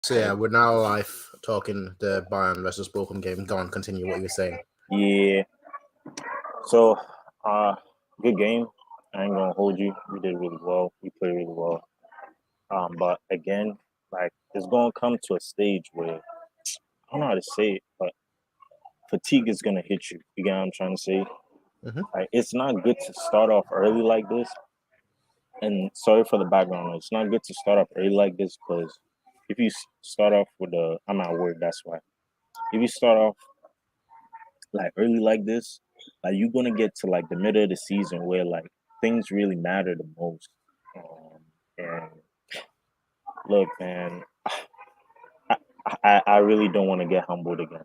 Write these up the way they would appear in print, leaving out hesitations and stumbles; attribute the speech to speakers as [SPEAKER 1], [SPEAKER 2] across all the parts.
[SPEAKER 1] So yeah, we're now live talking the Bayern versus Bochum game. Go on, continue what you were saying.
[SPEAKER 2] Yeah. So, good game. I ain't gonna hold you. We did really well. We played really well. But again, like it's gonna come to a stage where I don't know how to say it, but fatigue is gonna hit you. You get what I'm trying to say?
[SPEAKER 1] Mm-hmm.
[SPEAKER 2] Like it's not good to start off early like this. And sorry for the background. It's not good to start off early like this because if you start off with I'm at work. That's why. If you start off like early like this, like you're gonna get to like the middle of the season where like things really matter the most. And look, man, I, I really don't want to get humbled again.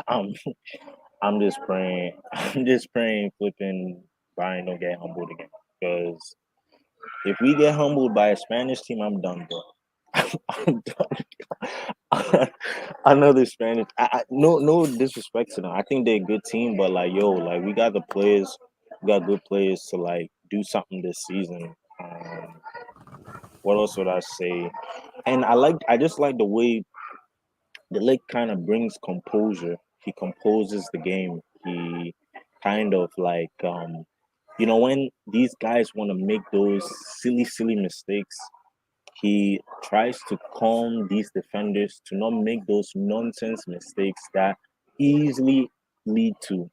[SPEAKER 2] I'm I'm just praying. I'm just praying. Flipping Bayern don't get humbled again because if we get humbled by a Spanish team, I'm done, bro. I'm done. Another Spanish. No disrespect to them. I think they're a good team, but like yo, like we got the players, we got good players to like do something this season. What else would I say? And I just like the way the Ligt kind of brings composure. He composes the game. He kind of like when these guys want to make those silly mistakes, he tries to calm these defenders to not make those nonsense mistakes that easily lead to,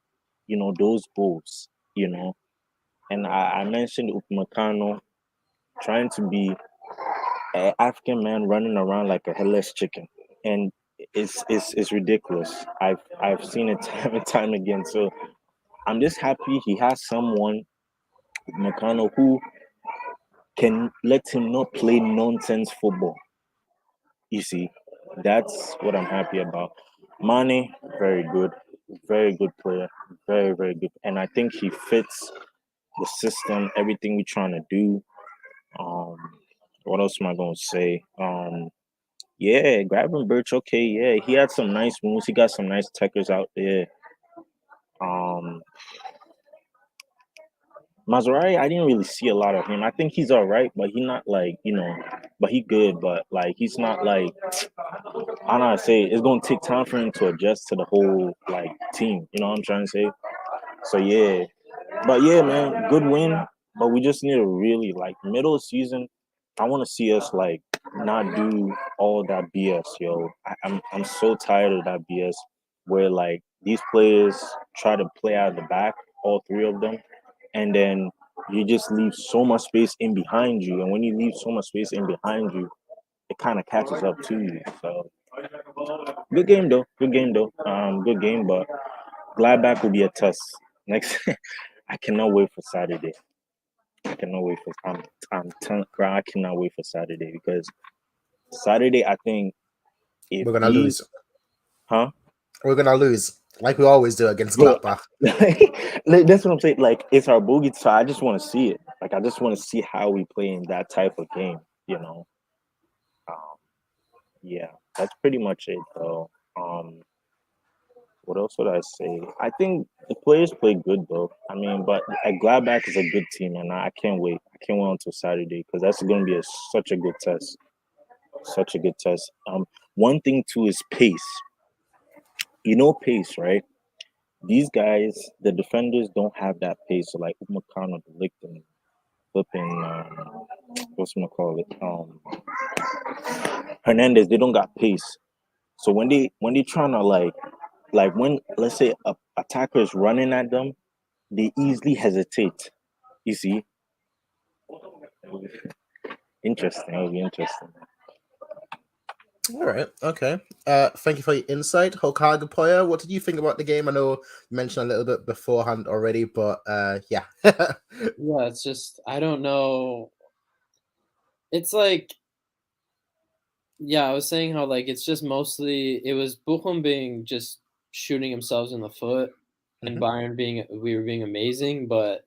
[SPEAKER 2] those goals. And I mentioned Upamecano trying to be an African man running around like a headless chicken, and it's ridiculous. I've seen it time and time again. So I'm just happy he has someone, Upamecano, who can let him not play nonsense football. You see, that's what I'm happy about. Mane, very good player, very good, and I think he fits the system, everything we're trying to do. Um, what else am I gonna say? Yeah, grabbing Birch, okay, yeah, he had some nice moves. He got some nice techers out there. Um, Maserati, I didn't really see a lot of him. I think he's all right, but he not like but he good, but like he's not like I don't know how to say it. It's gonna take time for him to adjust to the whole like team. You know what I'm trying to say? So yeah, but yeah, man, good win. But we just need to really like middle of season. I want to see us like not do all that BS, yo. I'm so tired of that BS where like these players try to play out of the back, all three of them, and then you just leave so much space in behind you. And when you leave so much space in behind you, it kind of catches up to you. So good game though. Good game though. Good game, but Gladbach will be a test. Next, I cannot wait for Saturday. I cannot wait for I cannot wait for Saturday because Saturday I think if
[SPEAKER 1] We're gonna
[SPEAKER 2] these
[SPEAKER 1] lose.
[SPEAKER 2] huh
[SPEAKER 1] We're gonna lose, like we always do against
[SPEAKER 2] bro
[SPEAKER 1] Gladbach.
[SPEAKER 2] that's what I'm saying. Like it's our bogey, so I just want to see it. Like I just want to see how we play in that type of game. You know. Um, yeah, that's pretty much it though. What else would I say? I think the players play good though. I mean, but Gladbach is a good team, and I can't wait. I can't wait until Saturday because that's going to be such a good test. Such a good test. One thing too is pace. You know pace, right? These guys, the defenders don't have that pace. So like Upamecano, the Ligt, and flipping, what's gonna call it? Hernandez, they don't got pace. So when they trying to like when let's say a attacker is running at them, they easily hesitate. You see, interesting. It'll be interesting.
[SPEAKER 1] All right, okay. Thank you for your insight, Hokaga player. What did you think about the game? I know you mentioned a little bit beforehand already, but yeah.
[SPEAKER 3] Yeah, it's just I don't know. It's like I was saying how like it's just mostly it was Bochum being just shooting themselves in the foot and Bayern we were being amazing, but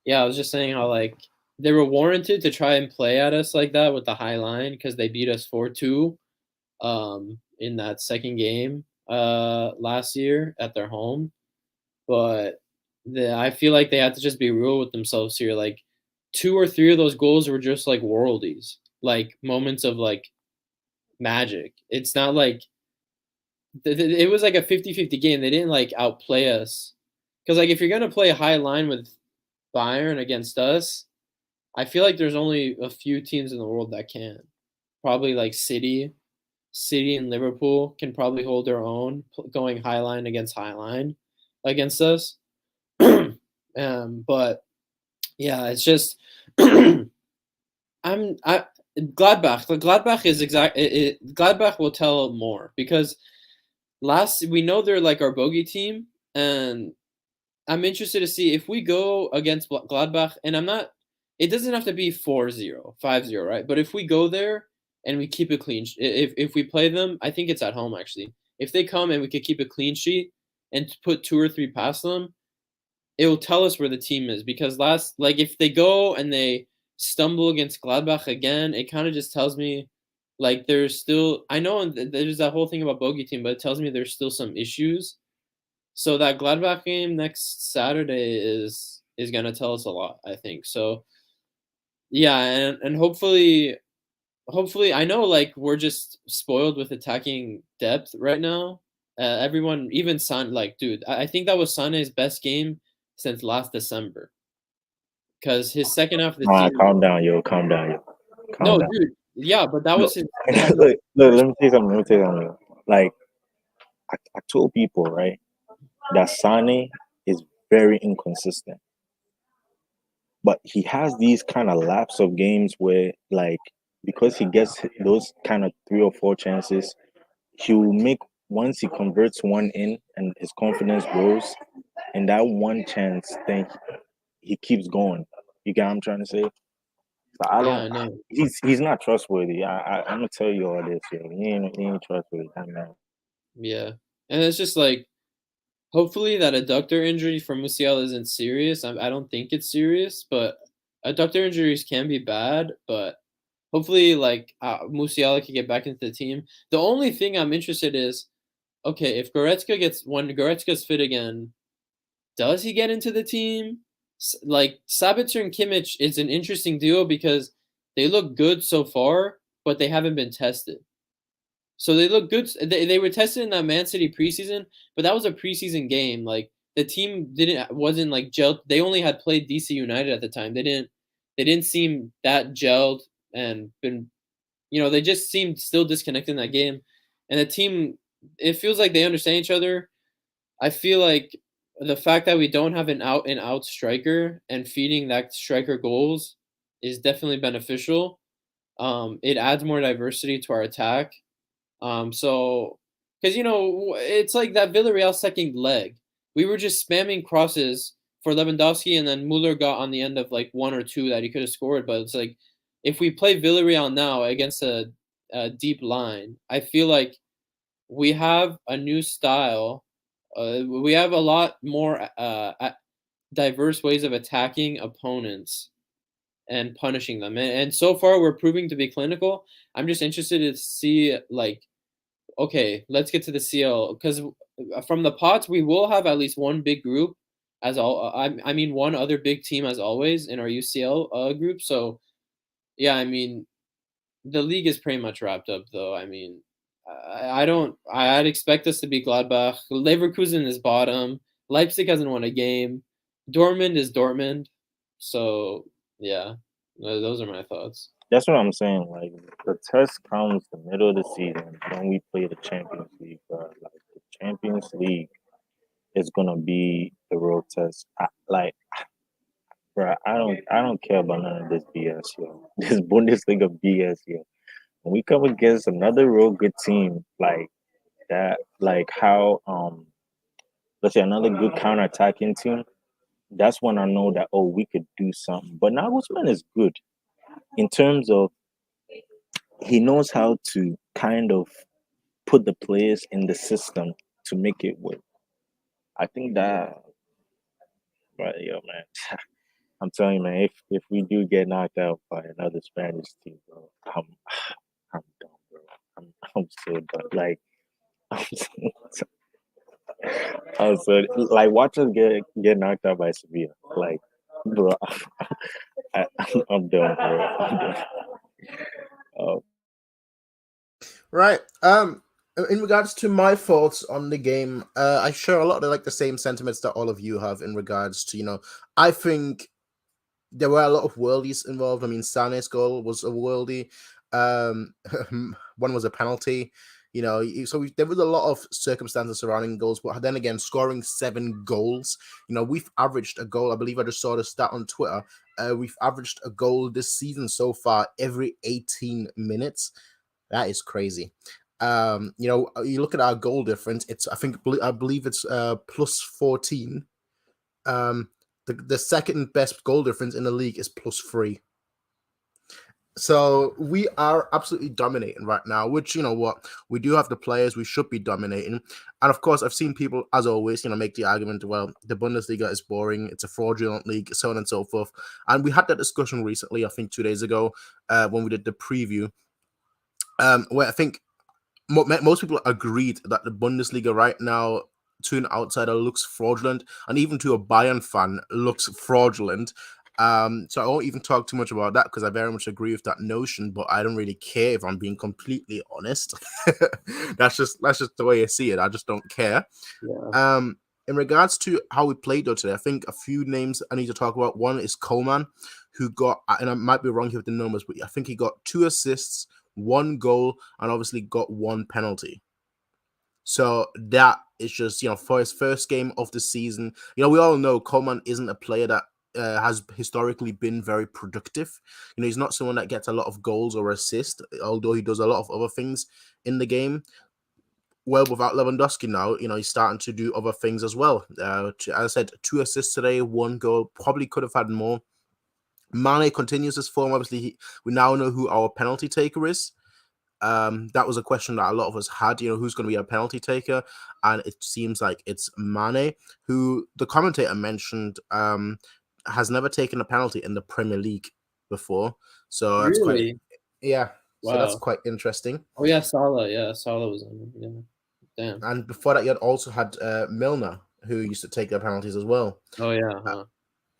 [SPEAKER 3] yeah, I was just saying how like they were warranted to try and play at us like that with the high line because they beat us 4-2 in that second game last year at their home. But I feel like they had to just be real with themselves here. Like 2 or 3 of those goals were just like worldies, like moments of like magic. It's not like it was like a 50-50 game. They didn't like outplay us. Because like if you're gonna play a high line with Bayern against us, I feel like there's only a few teams in the world that can. Probably like City and Liverpool can probably hold their own going high line against high line against us. But yeah, it's just Gladbach. Gladbach is Gladbach will tell more because we know they're like our bogey team, and I'm interested to see if we go against Gladbach, and it doesn't have to be 4-0, 5-0, right? But if we go there and we keep a clean if we play them, I think it's at home actually. If they come and we could keep a clean sheet and put 2 or 3 past them, it will tell us where the team is because if they go and they stumble against Gladbach again, it kind of just tells me like there's still I know there's that whole thing about bogey team, but it tells me there's still some issues. So that Gladbach game next Saturday is gonna tell us a lot, I think. So yeah, and hopefully I know like we're just spoiled with attacking depth right now. Everyone, even San, like dude, I think that was Sané's best game since last December. Because his second half of the season.
[SPEAKER 2] Calm down, yo. Calm down, yo.
[SPEAKER 3] No, dude. Yeah, but that was his.
[SPEAKER 2] Look, let me tell you something. Like, I told people, right, that Sané is very inconsistent. But he has these kind of lapse of games where, like, because he gets those kind of 3 or 4 chances, he will make once he converts one in and his confidence grows, and that one chance, then he keeps going. You get what I'm trying to say? So I know. He's not trustworthy. I'm gonna tell you all this, yo. He ain't trustworthy, that man.
[SPEAKER 3] Yeah, and it's just like, hopefully that adductor injury for Musiala isn't serious. I don't think it's serious, but adductor injuries can be bad. But hopefully, like Musiala can get back into the team. The only thing I'm interested is, okay, if when Goretzka's fit again, does he get into the team? Like Sabitzer and Kimmich is an interesting duo because they look good so far, but they haven't been tested. So they look good. They were tested in that Man City preseason, but that was a preseason game. Like the team wasn't like gelled. They only had played DC United at the time. They didn't seem that gelled and they just seemed still disconnected in that game. And the team, it feels like they understand each other. I feel like the fact that we don't have an out and out striker and feeding that striker goals is definitely beneficial. It adds more diversity to our attack. So because it's like that Villarreal second leg, we were just spamming crosses for Lewandowski, and then Muller got on the end of like 1 or 2 that he could have scored. But it's like if we play Villarreal now against a deep line, I feel like we have a new style. We have a lot more diverse ways of attacking opponents and punishing them. And so far, we're proving to be clinical. I'm just interested to see, like, okay, let's get to the CL. Because from the pots, we will have at least one big group, I mean, one other big team as always in our UCL group. So, yeah, I mean, the league is pretty much wrapped up, though. I mean, I'd expect us to be Gladbach. Leverkusen is bottom. Leipzig hasn't won a game. Dortmund is Dortmund. So, yeah, those are my thoughts.
[SPEAKER 2] That's what I'm saying. Like, the test comes the middle of the season when we play the Champions League. Like, the Champions League is gonna be the real test. Bro, I don't care about none of this BS, yo. This Bundesliga BS, yo. When we come against another real good team like that, like how let's say another good counter-attacking team, that's when I know that we could do something. But Nagelsmann is good in terms of he knows how to kind of put the players in the system to make it work. I think that, but yo, man, I'm telling you, man, if we do get knocked out by another Spanish team, bro, I'm done, bro. I'm so done. Like, I'm so like watch us get knocked out by Sevilla. Like, bro, I'm done, bro. I'm done.
[SPEAKER 1] Right. In regards to my thoughts on the game, I share a lot of like the same sentiments that all of you have in regards to, I think there were a lot of worldies involved. I mean, Sané's goal was a worldie. Um, one was a penalty. There was a lot of circumstances surrounding goals, but then again, scoring 7 goals. We've averaged a goal. I believe I just saw the stat on Twitter. We've averaged a goal this season so far every 18 minutes. That is crazy. You look at our goal difference. I believe it's plus 14. The second best goal difference in the league is plus 3. So we are absolutely dominating right now, which, we do have the players, we should be dominating. And of course, I've seen people, as always, make the argument, well, the Bundesliga is boring, it's a fraudulent league, so on and so forth. And we had that discussion recently, I think 2 days ago, when we did the preview, where I think most people agreed that the Bundesliga right now, to an outsider, looks fraudulent, and even to a Bayern fan, looks fraudulent. So I won't even talk too much about that because I very much agree with that notion, but I don't really care, if I'm being completely honest. That's just the way I see it. I just don't care.
[SPEAKER 3] Yeah.
[SPEAKER 1] In regards to how we played though today, I think a few names I need to talk about. One is Coman, who got, and I might be wrong here with the numbers, but I think he got 2 assists, 1 goal, and obviously got 1 penalty. So that is just, for his first game of the season, we all know Coman isn't a player that has historically been very productive. He's not someone that gets a lot of goals or assists, although he does a lot of other things in the game. Well, without Lewandowski now, he's starting to do other things as well. As I said, 2 assists today, 1 goal, probably could have had more. Mane continues his form. Obviously, we now know who our penalty taker is. That was a question that a lot of us had, who's going to be a penalty taker, and it seems like it's Mane, who the commentator mentioned has never taken a penalty in the Premier League before. So that's
[SPEAKER 3] Really?
[SPEAKER 1] yeah.
[SPEAKER 3] Wow.
[SPEAKER 1] So that's quite interesting.
[SPEAKER 3] Oh yeah, Salah. Yeah, Salah was on. Yeah. Damn.
[SPEAKER 1] And before that, you had also had Milner, who used to take their penalties as well.
[SPEAKER 3] Oh yeah.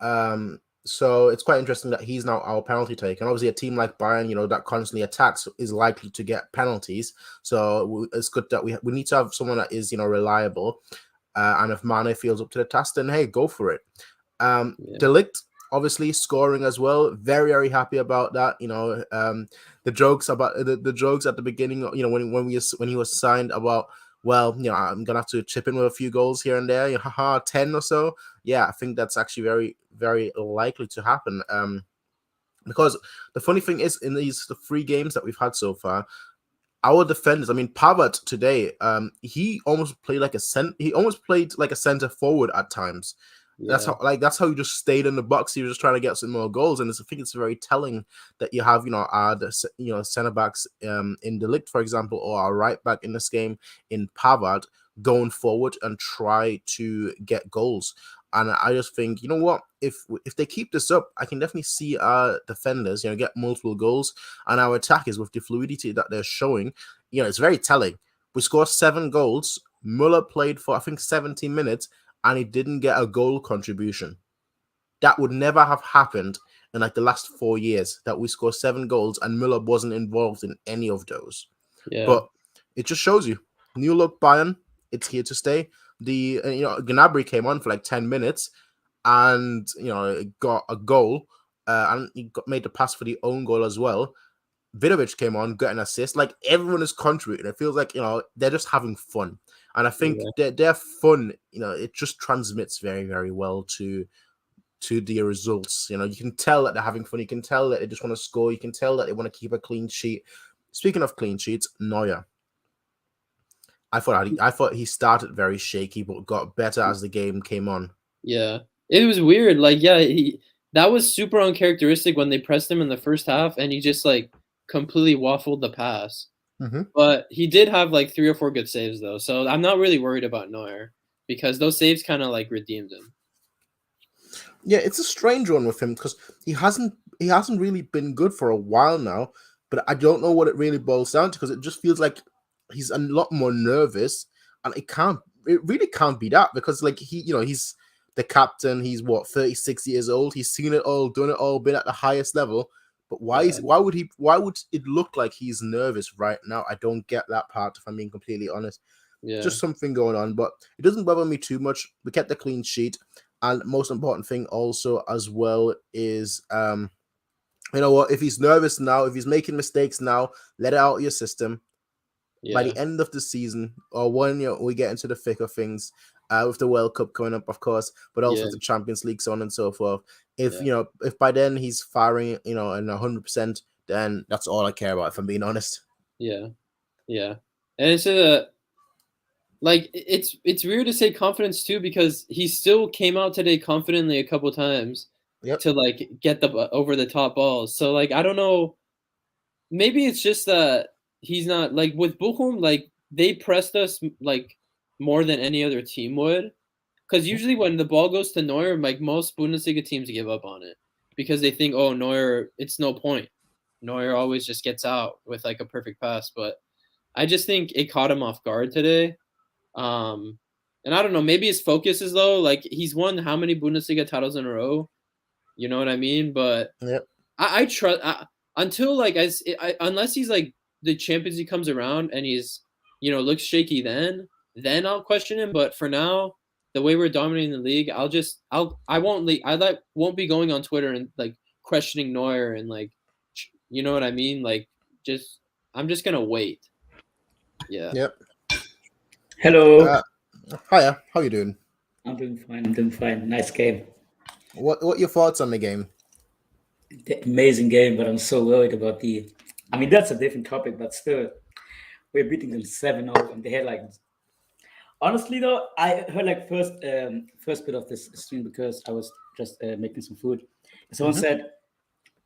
[SPEAKER 3] Huh.
[SPEAKER 1] So it's quite interesting that he's now our penalty taker. And obviously a team like Bayern, that constantly attacks is likely to get penalties. So it's good that we need to have someone that is, reliable. And if Mane feels up to the task, then hey, go for it. Ligt, obviously scoring as well. Very, very happy about that. The jokes about the jokes at the beginning, when he was signed about, well, I'm gonna have to chip in with a few goals here and there, 10 or so. Yeah, I think that's actually very, very likely to happen. Because the funny thing is, in the 3 games that we've had so far, our defenders, I mean, Pavard today, he almost played like a center forward at times.
[SPEAKER 3] Yeah.
[SPEAKER 1] That's how he just stayed in the box. He was just trying to get some more goals, and I think it's very telling that you have center backs in the Ligt, for example, or our right back in this game in Pavard going forward and try to get goals. And I just think, if they keep this up, I can definitely see our defenders, get multiple goals, and our attackers with the fluidity that they're showing, it's very telling. We scored 7 goals. Muller played for, I think, 70 minutes, and he didn't get a goal contribution. That would never have happened in the last 4 years, that we scored 7 goals and Muller wasn't involved in any of those.
[SPEAKER 3] Yeah.
[SPEAKER 1] But it just shows you, new look Bayern, it's here to stay. Gnabry came on for 10 minutes and, got a goal and he made the pass for the own goal as well. Vidovic came on, got an assist. Everyone is contributing. It feels like, they're just having fun. And I think their fun, it just transmits very, very well to the results. You can tell that they're having fun. You can tell that they just want to score. You can tell that they want to keep a clean sheet. Speaking of clean sheets, Neuer. I thought he started very shaky, but got better as the game came on.
[SPEAKER 3] Yeah, it was weird. That was super uncharacteristic when they pressed him in the first half, and he just completely waffled the pass.
[SPEAKER 1] Mm-hmm.
[SPEAKER 3] But he did have 3 or 4 good saves though, so I'm not really worried about Neuer because those saves kind of redeemed him.
[SPEAKER 1] Yeah, it's a strange one with him because he hasn't really been good for a while now, but I don't know what it really boils down to because it just feels like he's a lot more nervous, and it really can't be that because he's the captain. He's 36 years old. He's seen it all, done it all, been at the highest level, But why would it look like he's nervous right now? I don't get that part, if I'm being completely honest.
[SPEAKER 3] Yeah.
[SPEAKER 1] Just something going on, but it doesn't bother me too much. We kept the clean sheet, and most important thing also as well is you know what, if he's nervous now, if he's making mistakes now, let it out of your system. By the end of the season, or when we get into the thick of things, with the World Cup coming up, of course, but also the Champions League, so on and so forth. If if by then he's firing, and 100%, then that's all I care about, if I'm being honest.
[SPEAKER 3] Yeah, and it's it's weird to say confidence too, because he still came out today confidently a couple times to get the over the top balls. So I don't know, maybe it's just that he's not with Bochum, they pressed us more than any other team would, because usually when the ball goes to Neuer, most Bundesliga teams give up on it because they think, oh, Neuer, it's no point. Neuer always just gets out with a perfect pass, but I just think it caught him off guard today. And I don't know, maybe his focus is low. He's won how many Bundesliga titles in a row? You know what I mean? But I trust until unless he's the Champions League comes around and he's looks shaky, then I'll question him. But for now, the way we're dominating the league, I won't be going on Twitter and questioning Neuer and you know what I mean? I'm just gonna wait. Yeah.
[SPEAKER 1] Yep.
[SPEAKER 4] Hello.
[SPEAKER 1] Hiya. How you doing?
[SPEAKER 4] I'm doing fine. Nice game.
[SPEAKER 1] What are your thoughts on the game?
[SPEAKER 4] The amazing game, but I'm so worried about that's a different topic, but still, we're beating them 7-0, and they had honestly though, I heard first bit of this stream because I was just making some food. Someone said,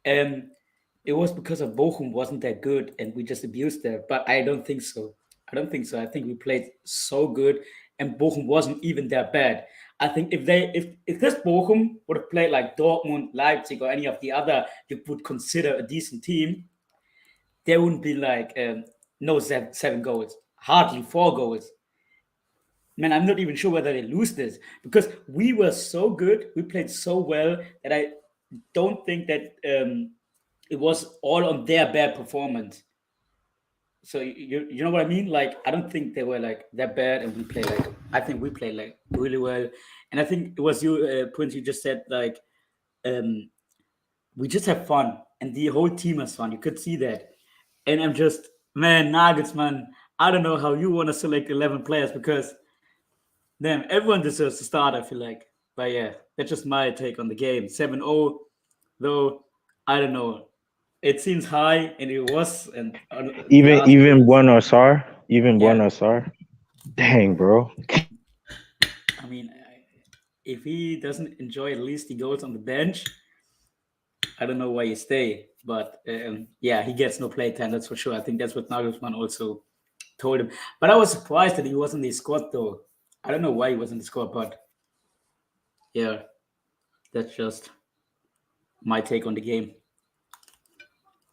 [SPEAKER 4] it was because of Bochum wasn't that good and we just abused them, but I don't think so. I think we played so good and Bochum wasn't even that bad. I think if this Bochum would have played like Dortmund, Leipzig, or any of the other you would consider a decent team, there wouldn't be no seven goals, hardly 4 goals. Man, I'm not even sure whether they lose this because we were so good, we played so well that I don't think that it was all on their bad performance. So you know what I mean? I don't think they were that bad, and we played I think we played really well. And I think it was you, Prince, you just said we just have fun, and the whole team has fun. You could see that. And I'm just, man, Nagelsmann, I don't know how you want to select 11 players because, damn, everyone deserves to start, I feel like. But yeah, that's just my take on the game. 7-0, though, I don't know. It seems high, and it was. And
[SPEAKER 2] even Buenos Aires. Dang, bro.
[SPEAKER 4] I mean, if he doesn't enjoy at least the goals on the bench, I don't know why you stay. But he gets no play time, that's for sure. I think that's what Nagelsmann also told him. But I was surprised that he wasn't in the squad, though. I don't know why he wasn't in the squad, but yeah, that's just my take on the game.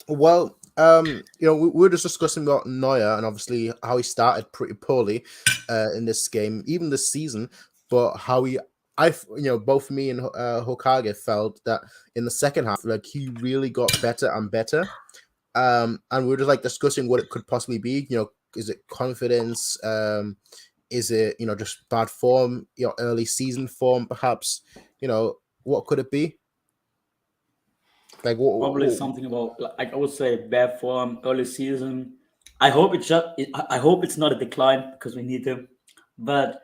[SPEAKER 1] Well, we were just discussing about Neuer and obviously how he started pretty poorly in this game, even this season, but how both me and Hokage felt that in the second half, he really got better and better. And we were just discussing what it could possibly be. Is it confidence? Is it, just bad form, early season form, perhaps? What could it be?
[SPEAKER 4] Probably something about, I would say, bad form, early season. I hope it's not a decline because we need him. But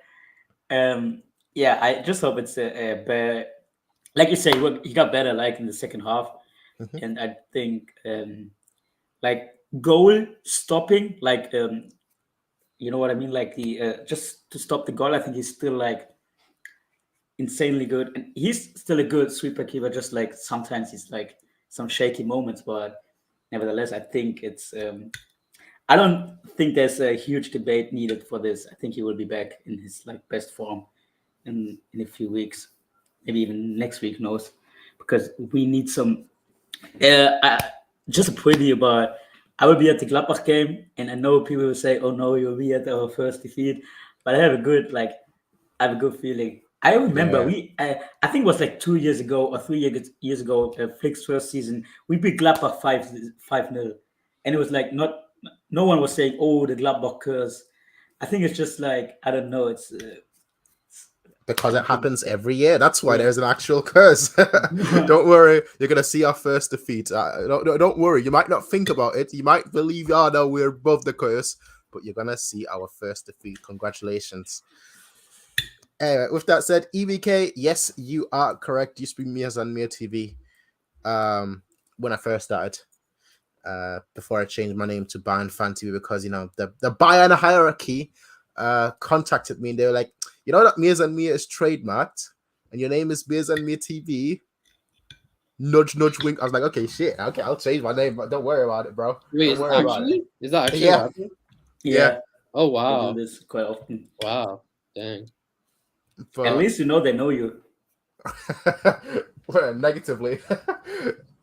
[SPEAKER 4] I just hope it's a bad. Like you say, he got better in the second half, and I think goal stopping, you know what I mean, the just to stop the goal. I think he's still insanely good, and he's still a good sweeper keeper. Just sometimes he's some shaky moments, but nevertheless, I think it's. I don't think there's a huge debate needed for this. I think he will be back in his best form in a few weeks, maybe even next week, knows, because we need some. Just a preview, but I will be at the Gladbach game, and I know people will say, "Oh no, you'll be at our first defeat," but I have a good feeling I remember
[SPEAKER 1] Yeah.
[SPEAKER 4] I think it was like 2 years ago or 3 years ago, Flick's first season, we beat Gladbach 5-0. And it was like no one was saying, oh, the Gladbach curse. I think it's just like, I don't know, it's
[SPEAKER 1] Because it happens every year. That's why
[SPEAKER 4] yeah.
[SPEAKER 1] there's an actual curse. Don't worry, you're gonna see our first defeat. Don't worry. You might not think about it. You might believe, oh no, we're above the curse, but you're gonna see our first defeat. Congratulations. Anyway, with that said, EVK, yes, you are correct. Used to be MiaSanMiaTV. When I first started, before I changed my name to Bayernfantv, because the Bayern hierarchy contacted me and they were like, you know that MiaSanMia is trademarked and your name is MiaSanMiaTV. Nudge, nudge, wink. I was like, okay, shit. Okay, I'll change my name, but don't worry about it, bro.
[SPEAKER 3] Wait,
[SPEAKER 1] Don't worry about it.
[SPEAKER 3] is that actually
[SPEAKER 1] Yeah.
[SPEAKER 3] what happened?
[SPEAKER 4] Yeah.
[SPEAKER 3] Oh
[SPEAKER 4] I
[SPEAKER 3] wow.
[SPEAKER 4] do this quite often.
[SPEAKER 3] Wow. Dang.
[SPEAKER 1] But
[SPEAKER 4] At least you know they know you.
[SPEAKER 1] well, negatively.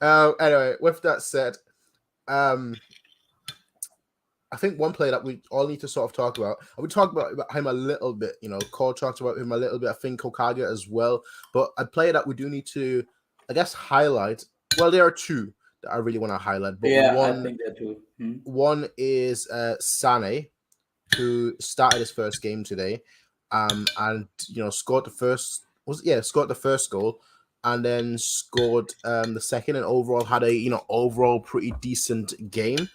[SPEAKER 1] Anyway, with that said, I think one player that we all need to sort of talk about, and we talked about him a little bit, Cole talked about him a little bit, I think Okage as well, but a player that we do need to, I guess, highlight, well, there are two that I really want to highlight, but
[SPEAKER 4] Yeah, I
[SPEAKER 1] one,
[SPEAKER 4] think that too.
[SPEAKER 1] one is Sané, who started his first game today, and scored the first goal, and then scored the second, and overall had a overall pretty decent game.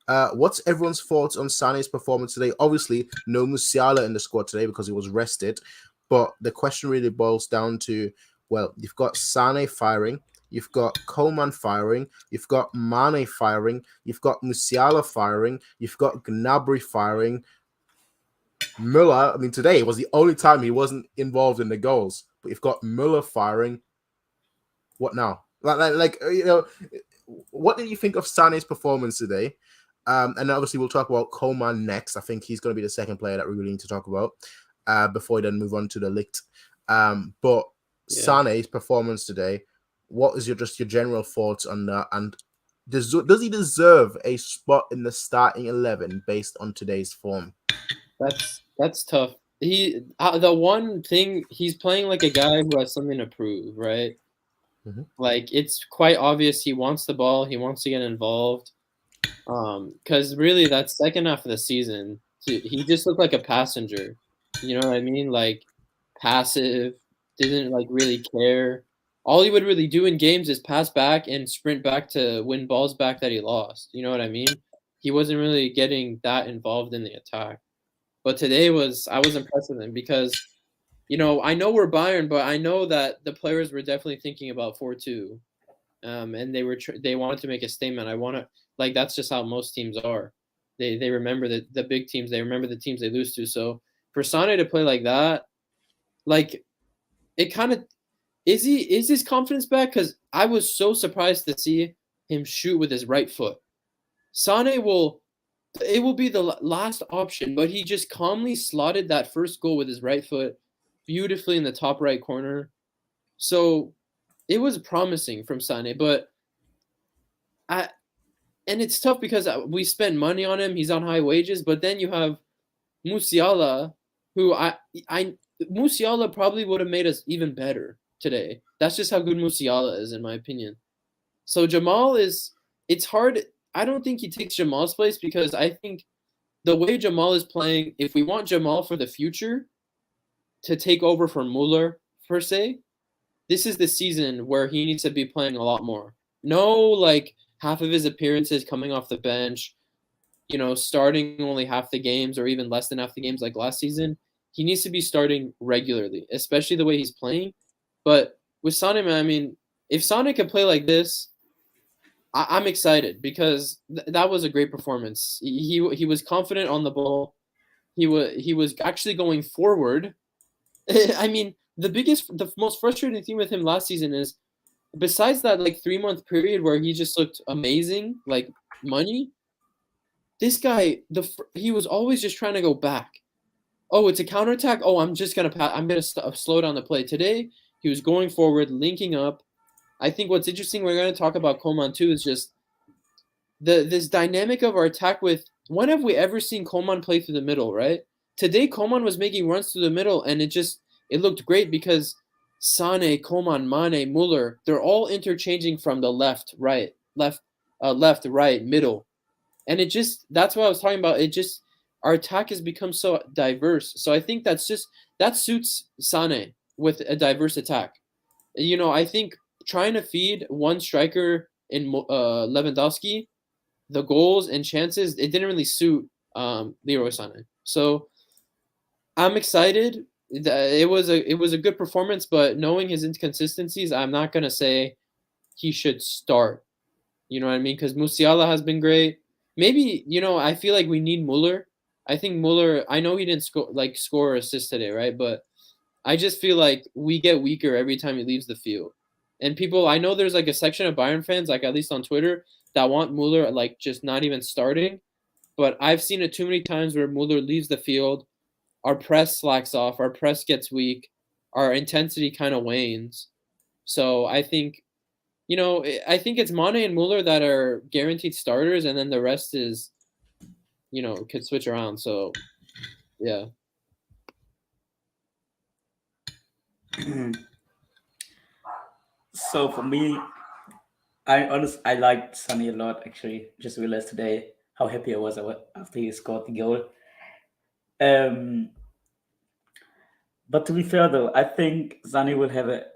[SPEAKER 1] What's everyone's thoughts on Sané's performance today? Obviously, no Musiala in the squad today because he was rested, but the question really boils down to, well, you've got Sané firing, you've got Coman firing, you've got Mane firing, you've got Musiala firing, you've got Gnabry firing. Müller, I mean, today was the only time he wasn't involved in the goals, but you've got Müller firing. What now? What did you think of Sané's performance today? And obviously we'll talk about Coman next. I think he's going to be the second player that we really need to talk about before we then move on to the Ligt. But Sané's performance today, what is your general thoughts on that? And does he deserve a spot in the starting 11 based on today's form?
[SPEAKER 3] That's tough. The one thing, he's playing like a guy who has something to prove, right?
[SPEAKER 1] Mm-hmm.
[SPEAKER 3] Like, it's quite obvious he wants the ball, he wants to get involved. Because really, that second half of the season, he just looked like a passenger. You know what I mean? Like, passive, didn't really care. All he would really do in games is pass back and sprint back to win balls back that he lost. You know what I mean? He wasn't really getting that involved in the attack. But today I was impressed with him because, I know we're Bayern, but I know that the players were definitely thinking about 4-2, and they wanted to make a statement. That's just how most teams are. They remember the big teams. They remember the teams they lose to. So for Sané to play like that, it kind of is his confidence back? Because I was so surprised to see him shoot with his right foot. Sané will be the last option, but he just calmly slotted that first goal with his right foot beautifully in the top right corner. So it was promising from Sané, but and it's tough because we spent money on him. He's on high wages, but then you have Musiala, who Musiala probably would have made us even better today. That's just how good Musiala is, in my opinion. So it's hard. I don't think he takes Jamal's place because I think the way Jamal is playing, if we want Jamal for the future to take over for Müller, per se, this is the season where he needs to be playing a lot more. No, half of his appearances coming off the bench, starting only half the games or even less than half the games like last season. He needs to be starting regularly, especially the way he's playing. But with Sané, man, I mean, if Sané could play like this, I'm excited because that was a great performance. He was confident on the ball. He was actually going forward. I mean, the most frustrating thing with him last season is, besides that 3-month period where he just looked amazing, like money, this guy, he was always just trying to go back. Oh, it's a counterattack. Oh, I'm just going to pass. I'm going to slow down the play. Today, he was going forward, linking up. I think what's interesting, we're going to talk about Coman too, is just this dynamic of our attack with, when have we ever seen Coman play through the middle, right? Today, Coman was making runs through the middle, and it looked great because Sané, Coman, Mane, Muller, they're all interchanging from the left, right, middle. And that's what I was talking about. Our attack has become so diverse. So I think that suits Sané with a diverse attack. I think trying to feed one striker in Lewandowski, the goals and chances, it didn't really suit Leroy Sané. So I'm excited. It was a good performance, but knowing his inconsistencies, I'm not gonna say he should start. You know what I mean? Because Musiala has been great. Maybe I feel like we need Muller. I think Muller. I know he didn't score or assist today, right? But I just feel like we get weaker every time he leaves the field. And I know there's like a section of Bayern fans, like at least on Twitter, that want Muller like just not even starting. But I've seen it too many times where Muller leaves the field, our press slacks off, our press gets weak, our intensity kind of wanes. So I think, it's Mane and Muller that are guaranteed starters, and then the rest is, could switch around. So, yeah.
[SPEAKER 4] So for me, I liked Sané a lot. Actually, just realized today how happy I was after he scored the goal. But to be fair, though, I think Sané will have a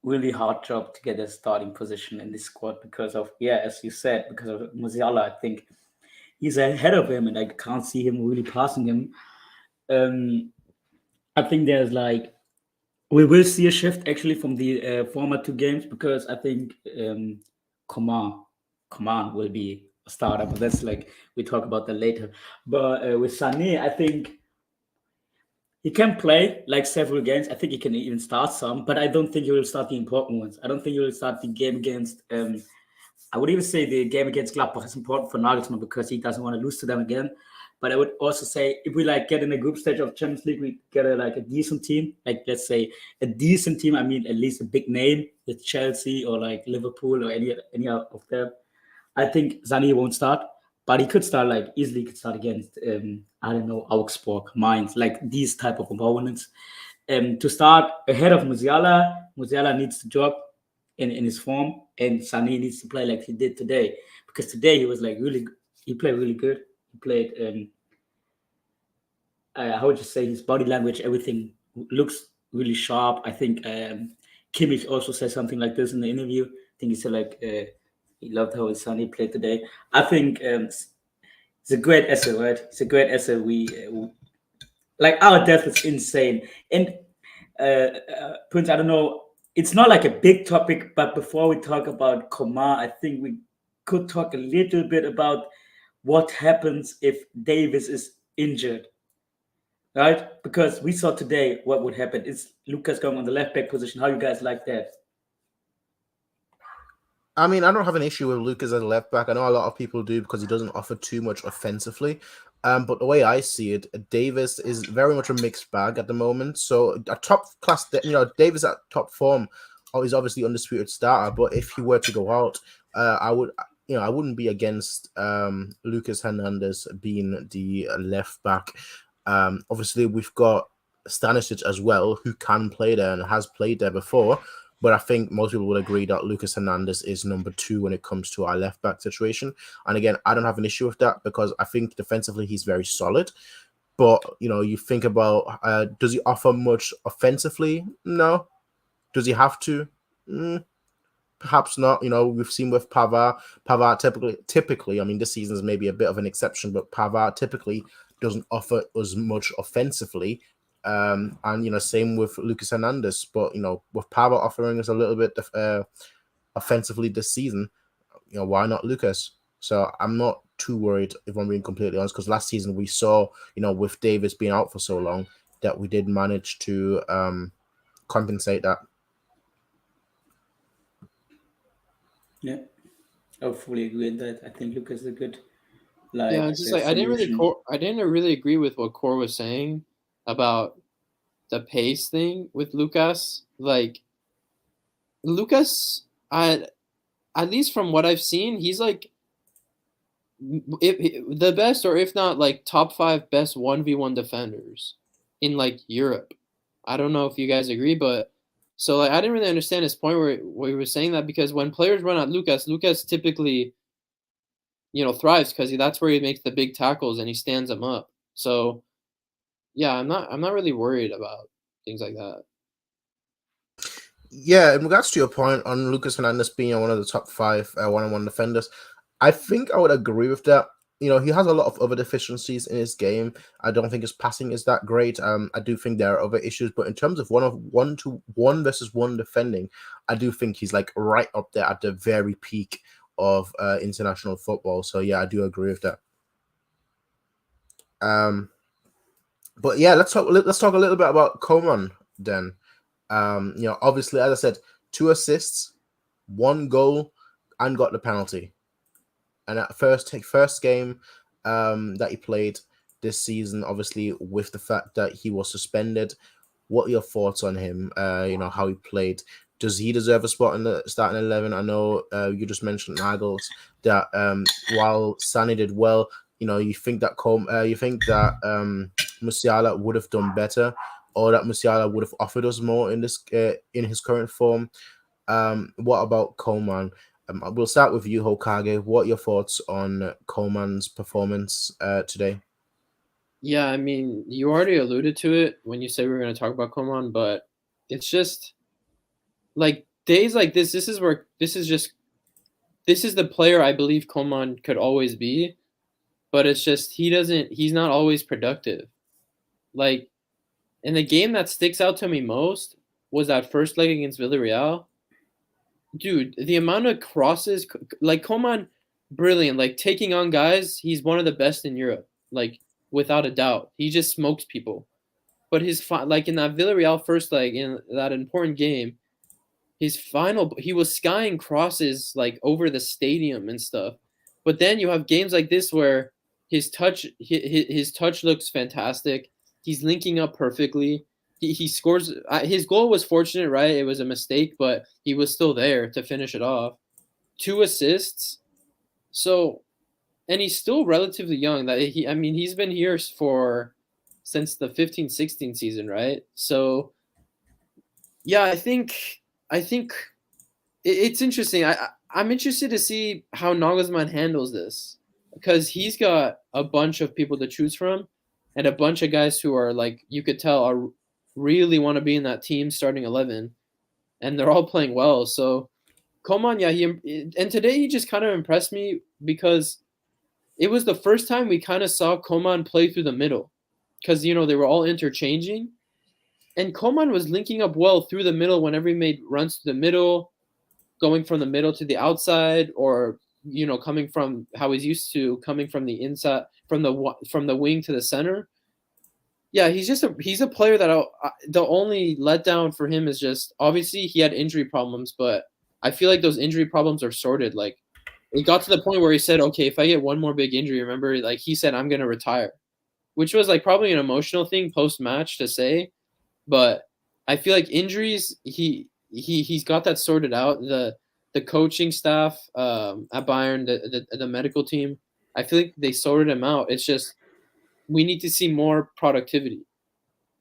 [SPEAKER 4] really hard job to get a starting position in this squad because of, as you said, because of Musiala. I think he's ahead of him, and I can't see him really passing him. I think there's we will see a shift actually from the former two games because I think Coman will be a starter, but that's we talk about that later. But with Sané, I think he can play several games. I think he can even start some, but I don't think he will start the important ones. I don't think he will start the game against. I would even say the game against Gladbach is important for Nagelsmann because he doesn't want to lose to them again. But I would also say if we get in a group stage of Champions League, we get a decent team. Let's say a decent team. I mean, at least a big name with Chelsea or Liverpool or any of them. I think Sané won't start, but he could start easily. Could start against I don't know, Augsburg, Mainz, these type of opponents. To start ahead of Musiala. Musiala needs to drop in his form, and Sané needs to play like he did today because today he was he played really good. He played. How would you say his body language? Everything looks really sharp. I think Kimmich also said something like this in the interview. I think he said he loved how his Sané played today. I think it's a great asset, right? It's a great asset. We our depth is insane. And Prince, I don't know. It's not a big topic, but before we talk about Coman, I think we could talk a little bit about what happens if Davis is injured, right? Because we saw today what would happen. Is Lucas going on the left back position? How you guys like that?
[SPEAKER 1] I mean, I don't have an issue with Lucas as a left back. I know a lot of people do because he doesn't offer too much offensively. But the way I see it, Davis is very much a mixed bag at the moment. So a top class, Davis at top form is obviously undisputed starter. But if he were to go out, I wouldn't be against Lucas Hernandez being the left back. Obviously, we've got Stanisic as well, who can play there and has played there before. But I think most people will agree that Lucas Hernandez is number 2 when it comes to our left back situation. And again, I don't have an issue with that because I think defensively he's very solid. But, you think about, does he offer much offensively? No. Does he have to? Perhaps not. We've seen with Pavard. Pavard typically, I mean, this season is maybe a bit of an exception, but Pavard typically doesn't offer as much offensively. And same with Lucas Hernandez, but with Pavard offering us a little bit offensively this season, why not Lucas? So I'm not too worried, if I'm being completely honest, because last season we saw, with Davis being out for so long, that we did manage to compensate that.
[SPEAKER 4] Yeah, I fully agree with that. I think Lucas is a good.
[SPEAKER 3] It's just I didn't really agree with what Core was saying about the pace thing with Lucas. Lucas, at least from what I've seen, he's the best, or if not top 5 best 1v1 defenders in Europe. I don't know if you guys agree, but so like I didn't really understand his point where he was saying that, because when players run at Lucas typically, thrives because that's where he makes the big tackles and he stands them up. So yeah, I'm not really worried about things like that.
[SPEAKER 1] Yeah, in regards to your point on Lucas Hernandez being one of the top 5 one-on-one defenders, I think I would agree with that. He has a lot of other deficiencies in his game. I don't think his passing is that great. I do think there are other issues, but in terms of one versus one defending, I do think he's like right up there at the very peak of international football. So yeah, I do agree with that. But yeah, let's talk a little bit about Coman then. Obviously, as I said, 2 assists, 1 goal, and got the penalty. And at first game that he played this season, obviously with the fact that he was suspended, what are your thoughts on him? How he played. Does he deserve a spot in the starting 11? I know you just mentioned Nagels that while Sané did well, you think that Musiala would have done better, or that Musiala would have offered us more in this in his current form. What about Coman? We'll start with you, Hokage. What are your thoughts on Coman's performance today?
[SPEAKER 3] Yeah, I mean, you already alluded to it when you said we were going to talk about Coman, but it's just like days like this. This is the player I believe Coman could always be, but it's just he's not always productive. Like, in the game that sticks out to me most was that first leg against Villarreal. Dude, the amount of crosses, like Coman, brilliant. Like taking on guys, he's one of the best in Europe, like without a doubt. He just smokes people. But like in that Villarreal first leg, in that important game, he was skying crosses like over the stadium and stuff. But then you have games like this where his touch looks fantastic. He's linking up perfectly. He scores. His goal was fortunate, right? It was a mistake, but he was still there to finish it off. 2 assists. So, and he's still relatively young. He's been here since the 15-16 season, right? So, yeah, I think it's interesting. I'm interested to see how Nagelsmann handles this, because he's got a bunch of people to choose from, and a bunch of guys who are like, you could tell are really want to be in that team starting 11, and they're all playing well. So Coman, yeah, and today he just kind of impressed me because it was the first time we kind of saw Coman play through the middle, because they were all interchanging, and Coman was linking up well through the middle whenever he made runs to the middle, going from the middle to the outside, or coming from how he's used to coming from the inside, from the wing to the center. Yeah, he's a player that the only letdown for him is just obviously he had injury problems, but I feel like those injury problems are sorted. Like, it got to the point where he said, okay, if I get one more big injury, remember, like he said, I'm gonna retire, which was like probably an emotional thing post match to say, but I feel like injuries, he's got that sorted out. The coaching staff at Bayern, the medical team, I feel like they sorted him out. It's just we need to see more productivity.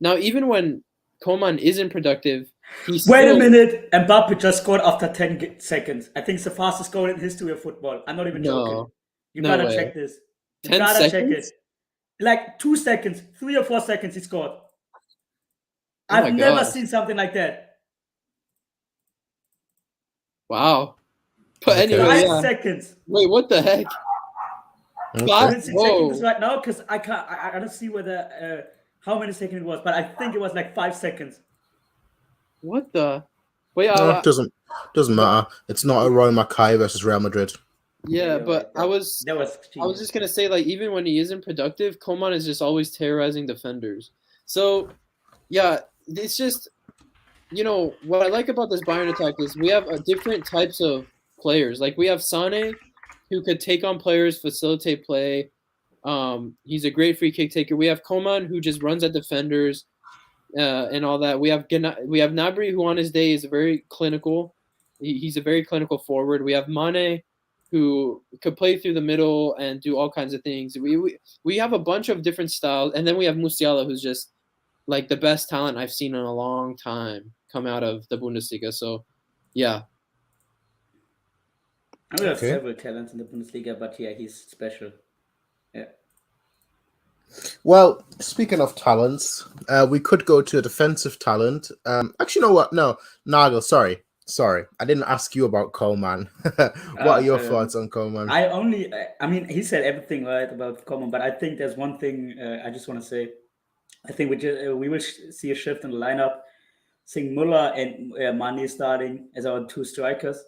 [SPEAKER 3] Now, even when Coman isn't productive,
[SPEAKER 4] Wait a minute. Mbappe just scored after 10 seconds. I think it's the fastest goal in the history of football. I'm not even joking. You gotta check this. You
[SPEAKER 3] 10
[SPEAKER 4] gotta
[SPEAKER 3] seconds?
[SPEAKER 4] check it. Like 2 seconds, 3 or 4 seconds he scored.
[SPEAKER 3] Oh my
[SPEAKER 4] I've never
[SPEAKER 3] God.
[SPEAKER 4] seen something like that.
[SPEAKER 3] Wow. But
[SPEAKER 1] Okay.
[SPEAKER 3] anyway,
[SPEAKER 4] 5
[SPEAKER 3] yeah.
[SPEAKER 4] seconds.
[SPEAKER 3] Wait, what the heck?
[SPEAKER 1] Okay.
[SPEAKER 3] Five?
[SPEAKER 4] 6
[SPEAKER 3] Whoa.
[SPEAKER 4] seconds right now, because I don't see whether how many seconds it was, but I think it was like 5 seconds.
[SPEAKER 3] What the? Wait,
[SPEAKER 1] No, it doesn't matter. It's not a Roy Mackay versus Real Madrid.
[SPEAKER 3] yeah,
[SPEAKER 4] you're
[SPEAKER 3] but
[SPEAKER 4] right.
[SPEAKER 3] I was just gonna say, like, even when he isn't productive, Coman is just always terrorizing defenders. So, yeah, it's just, what I like about this Bayern attack is we have different types of players. Like, we have Sané, who could take on players, facilitate play. He's a great free kick taker. We have Coman, who just runs at defenders and all that. We have Gnabry, who on his day is very clinical. He's a very clinical forward. We have Mane, who could play through the middle and do all kinds of things. We have a bunch of different styles, and then we have Musiala, who's just like the best talent I've seen in a long time come out of the Bundesliga. So, yeah.
[SPEAKER 4] I know we have
[SPEAKER 1] Okay.
[SPEAKER 4] several talents in the Bundesliga, but yeah, he's special. Yeah.
[SPEAKER 1] Well, speaking of talents, we could go to a defensive talent. Actually, you know what? No, Nagel. Sorry. I didn't ask you about Coman. What are your thoughts on Coman?
[SPEAKER 4] I mean, he said everything right about Coman, but I think there's one thing I just want to say. I think we will see a shift in the lineup. Seeing Muller and Mane starting as our two strikers,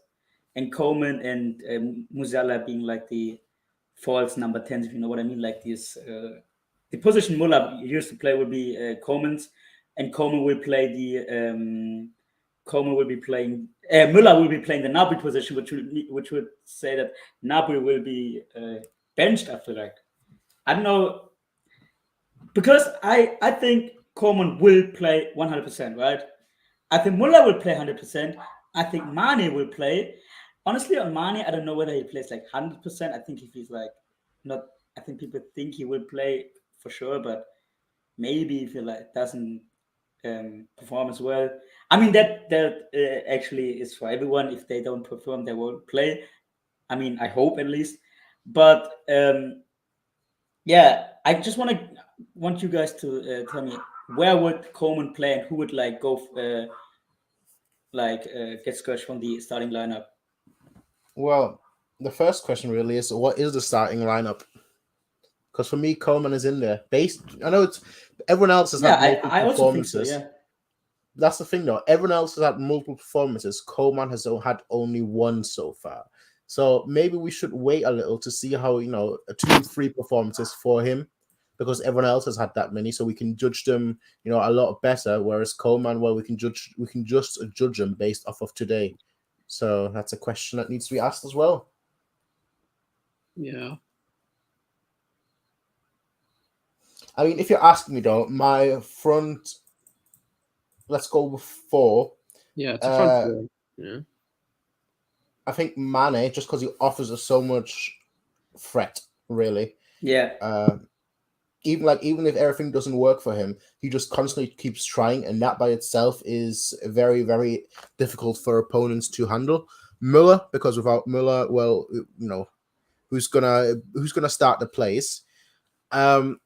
[SPEAKER 4] and Coman and Musiala being like the false number 10s, if you know what I mean. Like this, the position Muller used to play will be Coman's, and Coman will play the Coman will be playing. Müller will be playing the Gnabry position, which would say that Gnabry will be benched after like, I don't know, because I think Coman will play 100%, right? I think Müller will play 100%. I think Mane will play. Honestly, on Mane, I don't know whether he plays like 100%. I think if he's like not, I think people think he will play for sure, but maybe if he like doesn't perform as well. I mean that actually is for everyone. If they don't perform, they won't play. I mean, I hope at least. But yeah, I just want you guys to tell me where would Coman play and who would like go get scratched from the starting lineup.
[SPEAKER 1] Well, the first question really is, what is the starting lineup? Because for me, Coman is in there. I know it's everyone else has had multiple
[SPEAKER 4] I also think
[SPEAKER 1] performances.
[SPEAKER 4] so, yeah.
[SPEAKER 1] That's the thing, though. Everyone else has had multiple performances. Coman has had only one so far. So maybe we should wait a little to see how 2-3 performances for him, because everyone else has had that many, so we can judge them, a lot better. Whereas Coman, well, we can just judge him based off of today. So that's a question that needs to be asked as well.
[SPEAKER 3] Yeah.
[SPEAKER 1] I mean, if you're asking me though, my front, let's go with 4.
[SPEAKER 3] Yeah, it's a front 4. Yeah.
[SPEAKER 1] I think Mane, just because he offers us so much threat, really.
[SPEAKER 4] Yeah.
[SPEAKER 1] Even if everything doesn't work for him, he just constantly keeps trying, and that by itself is very, very difficult for opponents to handle. Müller, because without Müller, well, who's gonna start the place? And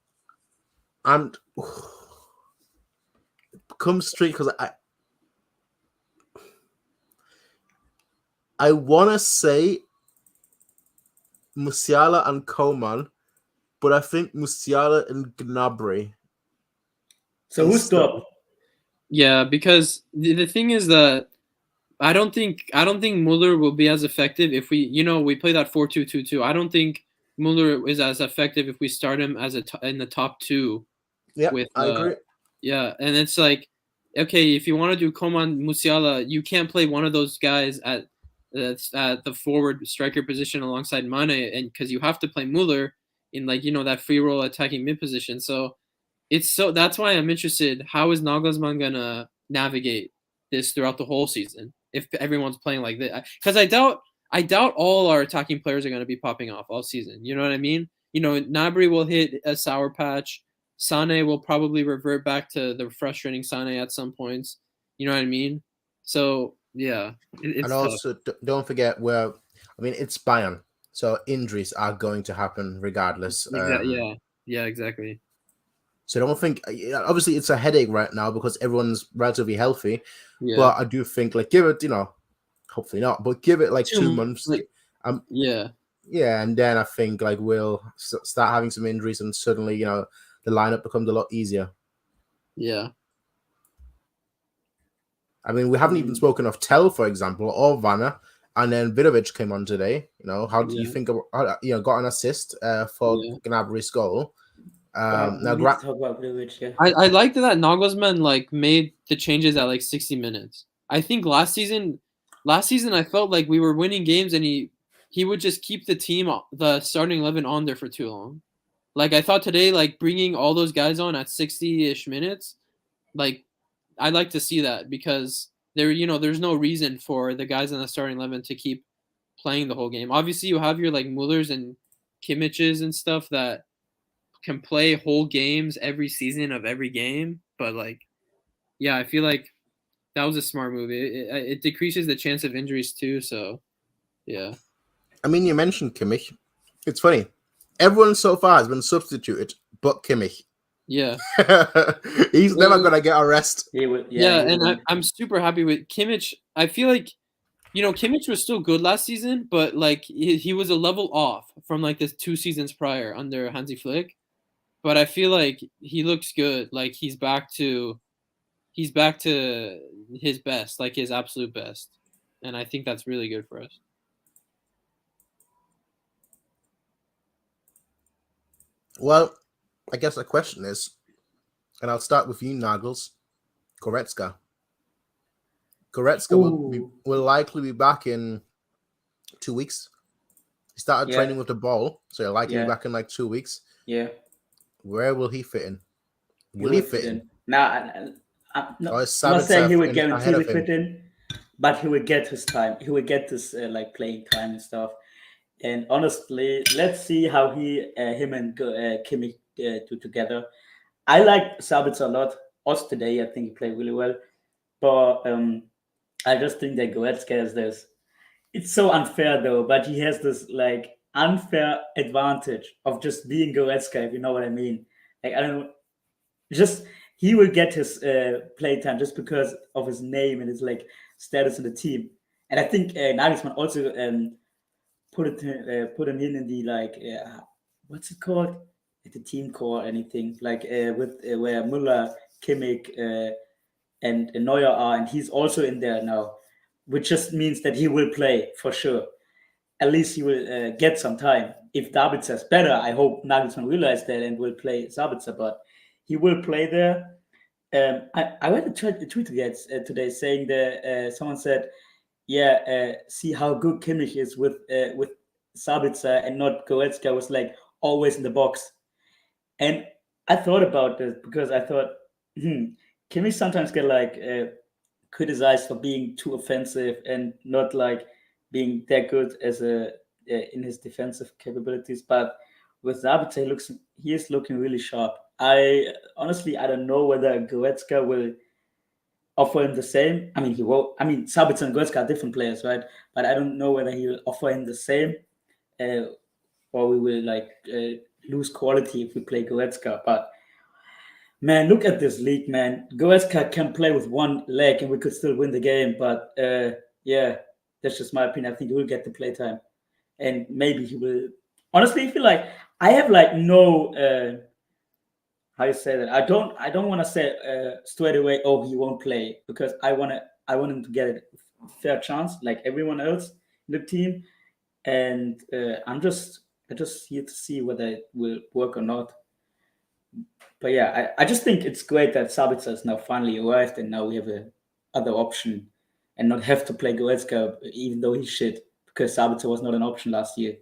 [SPEAKER 1] come straight, because I want to say Musiala and Coman, but I think Musiala and Gnabry.
[SPEAKER 4] So who's top?
[SPEAKER 3] Yeah, because the thing is that I don't think Muller will be as effective if we play that 4-2-2-2. I don't think Muller is as effective if we start him as in the top 2.
[SPEAKER 1] Yeah, I agree.
[SPEAKER 3] Yeah, and it's like, okay, if you want to do Coman, Musiala, you can't play one of those guys at the forward striker position alongside Mane, and because you have to play Muller in that free role attacking mid position. So that's why I'm interested. How is Nagelsmann gonna navigate this throughout the whole season if everyone's playing like this? Because I doubt all our attacking players are gonna be popping off all season. You know what I mean? Gnabry will hit a sour patch. Sané will probably revert back to the frustrating Sané at some points. You know what I mean? So yeah, it's
[SPEAKER 1] and also don't forget it's Bayern, so injuries are going to happen regardless.
[SPEAKER 3] Yeah, exactly.
[SPEAKER 1] So I don't think, obviously it's a headache right now because everyone's relatively healthy, but I do think give it, hopefully not, but give it 2 months. Yeah, and then I think we'll start having some injuries, and suddenly the lineup becomes a lot easier.
[SPEAKER 3] Yeah.
[SPEAKER 1] I mean, we haven't even spoken of Tell, for example, or Vanna, and then Vidovic came on today. How do you think about, got an assist for Gnabry's goal?
[SPEAKER 4] Now, talk about Vidovic, yeah.
[SPEAKER 3] I liked that Nagelsmann made the changes at 60 minutes. I think last season I felt like we were winning games and he would just keep the starting 11 on there for too long. I thought today, bringing all those guys on at 60-ish minutes, I'd like to see that, because there's no reason for the guys in the starting 11 to keep playing the whole game. Obviously, you have your Mullers and Kimmiches and stuff that can play whole games every season of every game, But like, yeah, I feel like that was a smart move. It decreases the chance of injuries too. So, yeah.
[SPEAKER 1] I mean, you mentioned Kimmich. It's funny. Everyone so far has been substituted, but Kimmich.
[SPEAKER 3] Yeah.
[SPEAKER 1] He's never gonna get a rest.
[SPEAKER 4] He will,
[SPEAKER 3] Yeah,
[SPEAKER 4] he
[SPEAKER 3] and
[SPEAKER 4] will.
[SPEAKER 3] I'm super happy with Kimmich. I feel like, Kimmich was still good last season, but like he was a level off from like the 2 seasons prior under Hansi Flick. But I feel like he looks good. Like he's back to his best, like his absolute best. And I think that's really good for us.
[SPEAKER 1] Well, I guess the question is, and I'll start with you, Nagels. Goretzka. Goretzka will likely be back in 2 weeks. He started training with the ball, so he'll likely be back in like 2 weeks.
[SPEAKER 4] Yeah.
[SPEAKER 1] Where will he fit in? Will he fit in?
[SPEAKER 4] Now, I'm not
[SPEAKER 1] Sabitzer
[SPEAKER 4] saying he would guarantee
[SPEAKER 1] ahead
[SPEAKER 4] to
[SPEAKER 1] of him?
[SPEAKER 4] fit in, but he will get his time. He will get this like playing time and stuff. And honestly, let's see how him and Kimmich do together. I like Sabitzer a lot. Also today, I think he played really well. But I just think that Goretzka has this. It's so unfair though, but he has this like unfair advantage of just being Goretzka, if you know what I mean. Like I don't just he will get his playtime just because of his name and his like status in the team. And I think Nagelsmann also put him in the like what's it called? At the team core or anything like with where Müller, Kimmich, and Neuer are, and he's also in there now, which just means that he will play for sure. At least he will get some time. If Davidson's better, I hope Nagelsmann realized that and will play Sabitzer, but he will play there. I read a tweet today saying that someone said, see how good Kimmich is with Sabitzer and not Goretzka was like always in the box. And I thought about this because I thought, Kimmich sometimes get like criticized for being too offensive and not like being that good as in his defensive capabilities. But with Sabitzer, he is looking really sharp. I don't know whether Goretzka will offer him the same. I mean, he will. I mean, Sabitzer and Goretzka are different players, right? But I don't know whether he will offer him the same, or we will like lose quality if we play Goretzka. But man, look at this league, man. Goretzka can play with one leg and we could still win the game. But that's just my opinion. I think he will get the playtime. And maybe he will. Honestly, I feel like I have like no how you say that? I don't want to say straight away, oh, he won't play, because I want him to get a fair chance like everyone else in the team. And I'm just here to see whether it will work or not. But yeah, I just think it's great that Sabitzer is now finally arrived, and now we have a other option, and not have to play Goretzka, even though he's shit, because Sabitzer was not an option last year.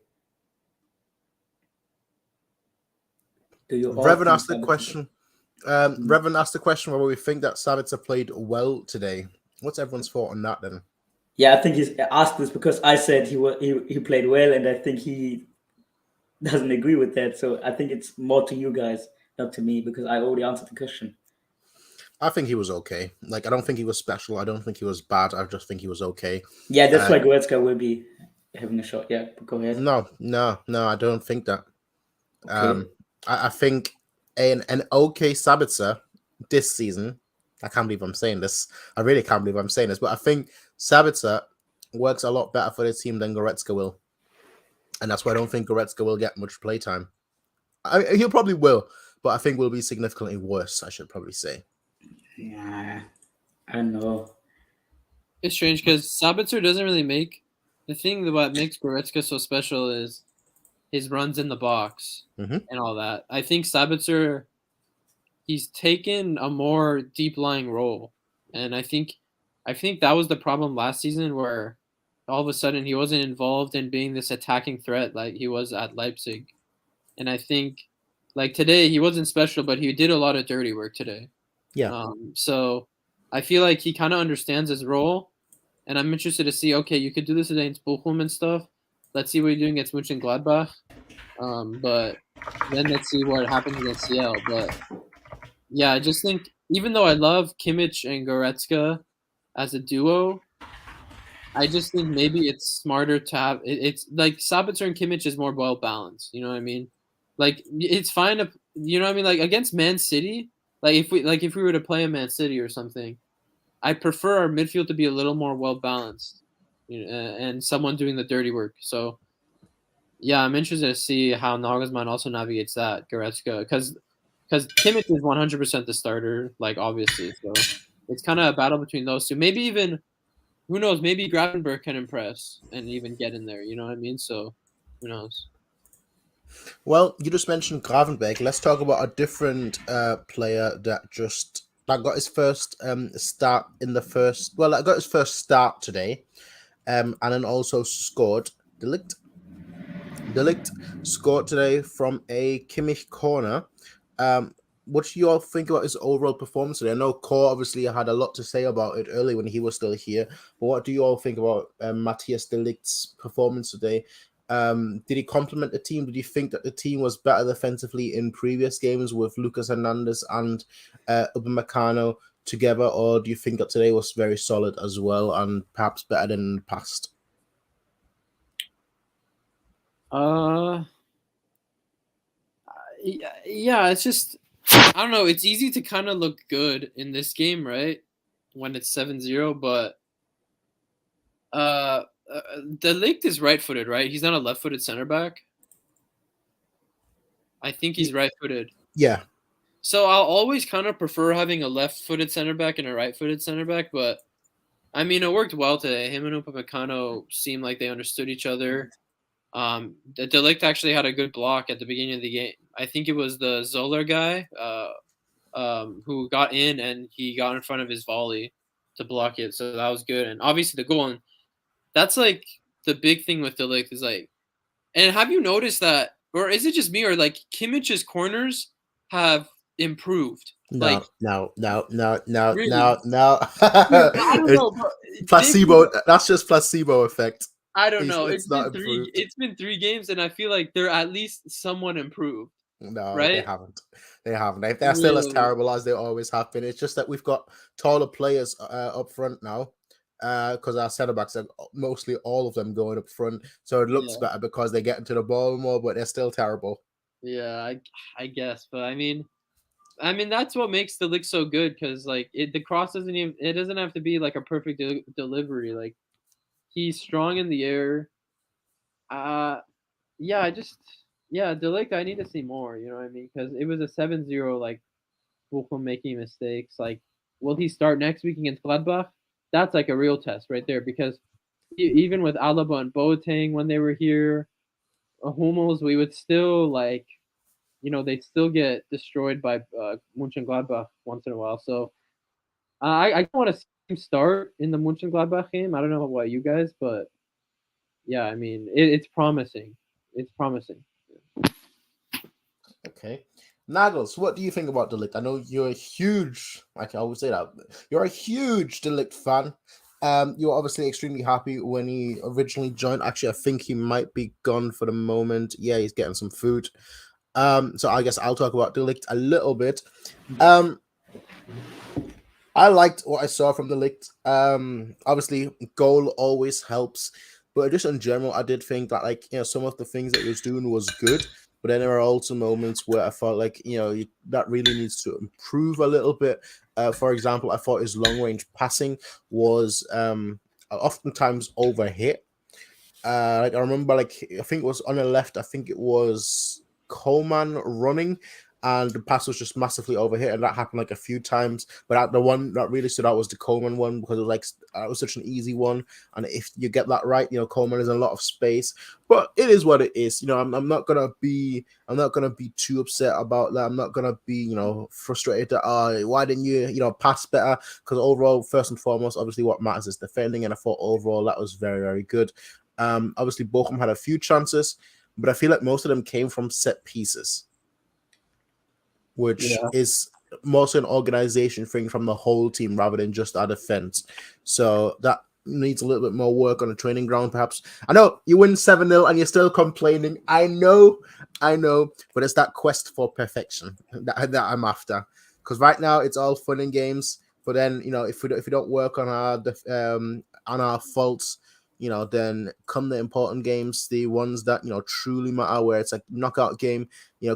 [SPEAKER 1] Revan asked the question. Revan asked the question whether we think that Sabitzer played well today. What's everyone's thought on that then?
[SPEAKER 4] Yeah, I think he's asked this because I said he played well, and I think he doesn't agree with that. So I think it's more to you guys, not to me, because I already answered the question.
[SPEAKER 1] I think he was okay. Like, I don't think he was special. I don't think he was bad. I just think he was okay.
[SPEAKER 4] Yeah, that's why Goretzka will be having a shot. Yeah, go ahead.
[SPEAKER 1] No, I don't think that.
[SPEAKER 4] Okay.
[SPEAKER 1] I think an okay Sabitzer this season, I can't believe I'm saying this. I really can't believe I'm saying this, but I think Sabitzer works a lot better for the team than Goretzka will. And that's why I don't think Goretzka will get much playtime. He'll probably will, but I think will be significantly worse, I should probably say.
[SPEAKER 4] Yeah, I don't know.
[SPEAKER 3] It's strange because Sabitzer doesn't really make... The thing that what makes Goretzka so special is his runs in the box and all that. I think Sabitzer, he's taken a more deep-lying role. And I think that was the problem last season, where all of a sudden he wasn't involved in being this attacking threat like he was at Leipzig. And I think, like today, he wasn't special, but he did a lot of dirty work today.
[SPEAKER 1] Yeah.
[SPEAKER 3] So I feel like he kind of understands his role. And I'm interested to see, okay, you could do this against Bochum and stuff. Let's see what you're doing against Mönchengladbach. But then let's see what happens against CL. But yeah, I just think even though I love Kimmich and Goretzka as a duo, I just think maybe it's smarter to have it's like Sabitzer and Kimmich is more well balanced. You know what I mean? Like it's fine to you know what I mean. Like against Man City, if we were to play a Man City or something, I prefer our midfield to be a little more well balanced, and someone doing the dirty work. So yeah, I'm interested to see how Nagelsmann also navigates that Goretzka because Kimmich is 100% the starter, like obviously. So it's kind of a battle between those two. Maybe even who knows? Maybe Gravenberch can impress and even get in there. You know what I mean? So who knows?
[SPEAKER 1] Well, you just mentioned Gravenberch. Let's talk about a different player that got his first start in the first. Well, that got his first start today, and then also scored. Ligt scored today from a Kimmich corner. What do you all think about his overall performance today? I know Core obviously had a lot to say about it earlier when he was still here, but what do you all think about Matthias de Ligt's performance today? Did he complement the team? Did you think that the team was better defensively in previous games with Lucas Hernandez and Upamecano together, or do you think that today was very solid as well and perhaps better than in the past?
[SPEAKER 3] Yeah, it's just I don't know. It's easy to kind of look good in this game, right? When it's 7-0, but De Ligt is right-footed, right? He's not a left-footed center back. I think he's right-footed.
[SPEAKER 1] Yeah.
[SPEAKER 3] So I'll always kind of prefer having a left-footed center back and a right-footed center back, but I mean it worked well today. Him and Upamecano seemed like they understood each other. De Ligt actually had a good block at the beginning of the game. I think it was the Zoller guy who got in and he got in front of his volley to block it. So that was good. And obviously the goal, and that's like the big thing with De Ligt is like, and have you noticed that, or is it just me, or like Kimmich's corners have improved?
[SPEAKER 1] No.
[SPEAKER 3] Really? I don't
[SPEAKER 1] It's
[SPEAKER 3] know. But
[SPEAKER 1] placebo. That's just placebo effect.
[SPEAKER 3] I don't know.
[SPEAKER 1] It's not improved.
[SPEAKER 3] It's been 3 games, and I feel like they're at least somewhat improved.
[SPEAKER 1] No,
[SPEAKER 3] right?
[SPEAKER 1] they haven't. They're still as terrible as they always have been. It's just that we've got taller players up front now. Because our centre backs are mostly all of them going up front, so it looks better because they get into the ball more, but they're still terrible.
[SPEAKER 3] Yeah, I guess, but I mean that's what makes the Ligt so good because like the cross doesn't have to be like a perfect delivery. Like he's strong in the air. De Ligt, I need to see more. You know what I mean? Because it was a 7-0, like Bochum making mistakes. Like, will he start next week against Gladbach? That's like a real test right there because even with Alaba and Boateng when they were here, Hummels, we would still like, they still get destroyed by Mönchengladbach once in a while. So I don't want to see him start in the Mönchengladbach game. I don't know about you guys, but yeah, I mean, it's promising. It's promising.
[SPEAKER 1] Okay. Nagels, what do you think about De Ligt? I know you're a huge, I can always say that, you're a huge De Ligt fan. You were obviously extremely happy when he originally joined. Actually, I think he might be gone for the moment. Yeah, he's getting some food. So I guess I'll talk about De Ligt a little bit. I liked what I saw from De Ligt. Obviously, goal always helps. But just in general, I did think that, some of the things that he was doing was good. But then there are also moments where I felt like, that really needs to improve a little bit. For example, I thought his long-range passing was oftentimes overhit. I remember, I think it was on the left, I think it was Coman running, and the pass was just massively overhit, and that happened a few times. But the one that really stood out was the Coman one because it was such an easy one, and if you get that right, Coman is in a lot of space. But it is what it is. I'm not gonna be too upset about that. I'm not gonna be frustrated that why didn't you pass better? Because overall, first and foremost, obviously what matters is defending, and I thought overall that was very, very good. Obviously Bochum had a few chances, but I feel like most of them came from set pieces, which is mostly an organization thing from the whole team rather than just our defense. So that needs a little bit more work on the training ground, perhaps. I know you win 7-0 and you're still complaining. I know, but it's that quest for perfection that I'm after. because right now it's all fun and games. But then if we don't work on our faults, then come the important games, the ones that truly matter, where it's like knockout game,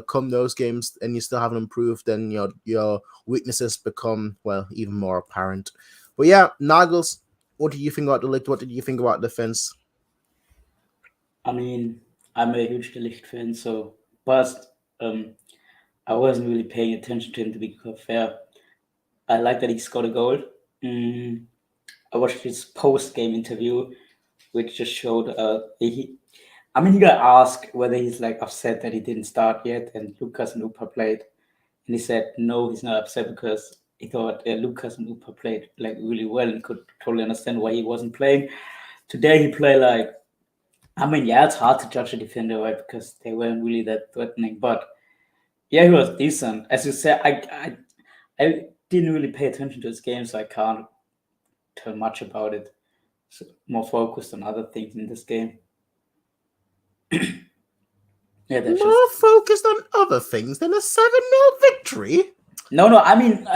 [SPEAKER 1] come those games and you still haven't improved, then your weaknesses become even more apparent. But yeah, Nagels, what did you think about the Ligt? What did you think about defense?
[SPEAKER 4] I mean, I'm a huge Ligt fan, but I wasn't really paying attention to him, to be fair. I like that he scored a goal. I watched his post-game interview, which just showed he got asked whether he's like upset that he didn't start yet and Lucas and Upa played, and he said no, he's not upset because he thought Lucas and Upa played like really well and could totally understand why he wasn't playing. Today he played like, it's hard to judge a defender, right, because they weren't really that threatening, but yeah, he was decent. As you said, I didn't really pay attention to his game, so I can't tell much about it. So more focused on other things in this game.
[SPEAKER 1] More focused on other things than a 7-0 victory?
[SPEAKER 4] No, I mean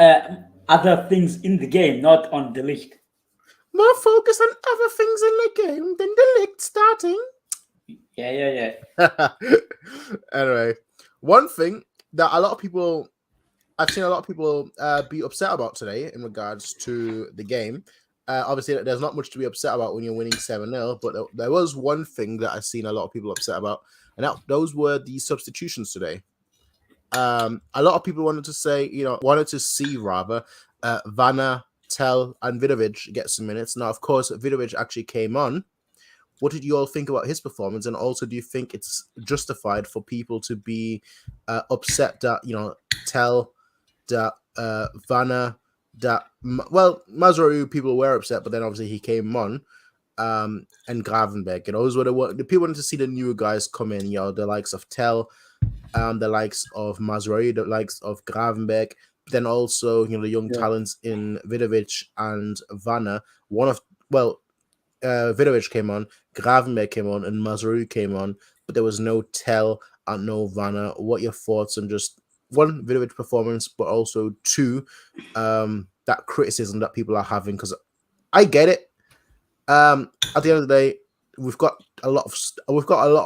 [SPEAKER 4] other things in the game, not on the Ligt.
[SPEAKER 1] More focused on other things in the game than the Ligt starting?
[SPEAKER 4] Yeah.
[SPEAKER 1] Anyway, one thing that I've seen a lot of people be upset about today in regards to the game. Obviously, there's not much to be upset about when you're winning 7-0, but there was one thing that I've seen a lot of people upset about, and those were the substitutions today. A lot of people wanted to see Vanna, Tell, and Vidovic get some minutes. Now, of course, Vidovic actually came on. What did you all think about his performance? And also, do you think it's justified for people to be upset that, Tell, that Vanna, Mazraoui, people were upset, but then obviously he came on, and Gravenberg. Those were the people wanted to see the new guys come in, the likes of Tell, the likes of Mazraoui, the likes of Gravenberg. Then also, the young talents in Vidovic and Vanna. Vidovic came on, Gravenberg came on, and Mazraoui came on, but there was no Tell and no Vanna. What are your thoughts on just one, Vidovic performance, but also two, that criticism that people are having? Because I get it. At the end of the day, we've got a lot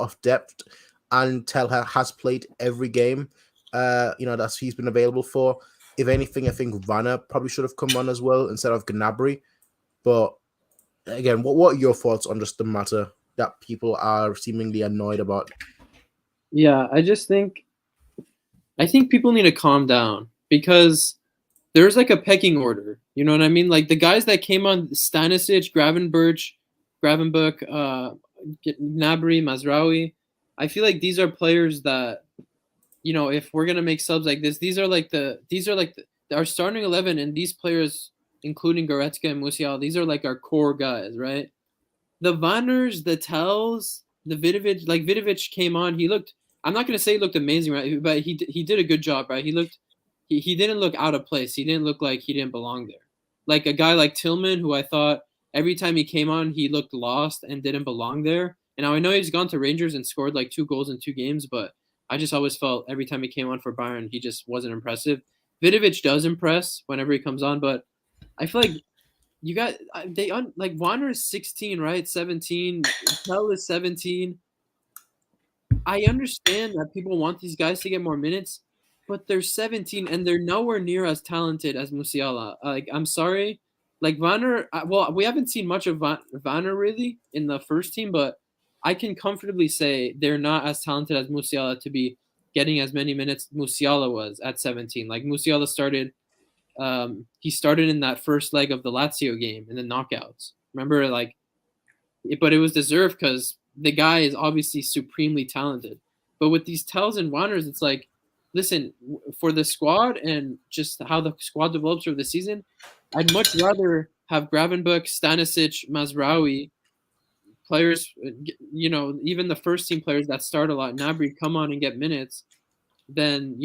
[SPEAKER 1] of depth, and Tell has played every game. That he's been available for. If anything, I think Vanna probably should have come on as well instead of Gnabry. But again, what are your thoughts on just the matter that people are seemingly annoyed about?
[SPEAKER 3] Yeah, I think people need to calm down, because there's like a pecking order. You know what I mean? Like the guys that came on, Stanisic, Gravenberg, Gnabry, Mazraoui. I feel like these are players that, if we're gonna make subs like this, these are like our starting 11, and these players, including Goretzka and Musiala, these are like our core guys, right? The Vanners, the Tells, the Vidovic, like Vidovic came on, I'm not gonna say he looked amazing, right? But he did a good job, right? He didn't look out of place. He didn't look like he didn't belong there. Like a guy like Tillman, who I thought every time he came on, he looked lost and didn't belong there. And now I know he's gone to Rangers and scored like 2 goals in 2 games, but I just always felt every time he came on for Bayern, he just wasn't impressive. Vidovic does impress whenever he comes on, but I feel like like Warner is 16, right? 17. Tell is 17. I understand that people want these guys to get more minutes, but they're 17 and they're nowhere near as talented as Musiala. Like, I'm sorry. Like Vanner, we haven't seen much of Vanner really in the first team, but I can comfortably say they're not as talented as Musiala to be getting as many minutes Musiala was at 17. Like Musiala started in that first leg of the Lazio game in the knockouts. Remember, but it was deserved because the guy is obviously supremely talented. But with these Tells and Wanners, it's like, listen, for the squad and just how the squad develops over the season, I'd much rather have Gravenberg, Stanisic, Mazraoui, players, even the first team players that start a lot, Gnabry, come on and get minutes, than,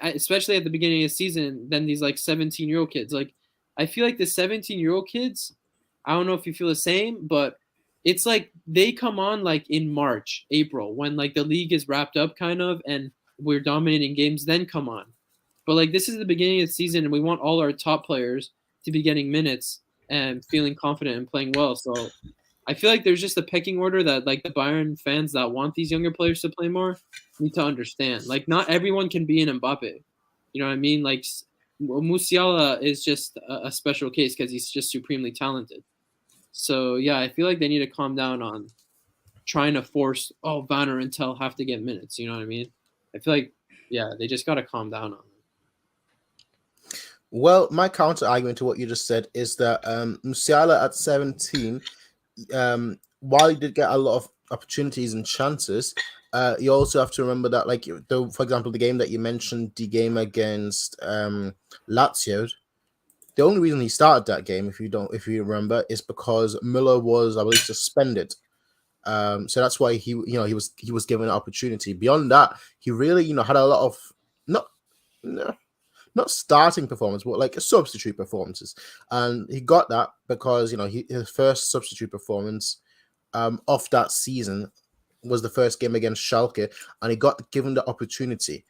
[SPEAKER 3] especially at the beginning of the season, than these like 17-year-old kids. Like, I feel like the 17-year-old kids, I don't know if you feel the same, but it's like they come on like in March, April, when like the league is wrapped up kind of and we're dominating games, then come on. But like this is the beginning of the season, and we want all our top players to be getting minutes and feeling confident and playing well. So I feel like there's just a pecking order that like the Bayern fans that want these younger players to play more need to understand. Like not everyone can be an Mbappe. You know what I mean? Like Musiala is just a special case because he's just supremely talented. So yeah, I feel like they need to calm down on trying to force Vanner and Tell have to get minutes. You know what I mean? I feel like they just got to calm down on it.
[SPEAKER 1] Well, my counter argument to what you just said is that Musiala at 17, while he did get a lot of opportunities and chances, you also have to remember that, like, for example, the game that you mentioned, the game against Lazio, the only reason he started that game, if you remember, is because Müller was, I believe, suspended. So that's why he was given an opportunity. Beyond that, he really, had a lot of not starting performance, but like a substitute performances, and he got that because his first substitute performance of that season was the first game against Schalke, and he got given the opportunity.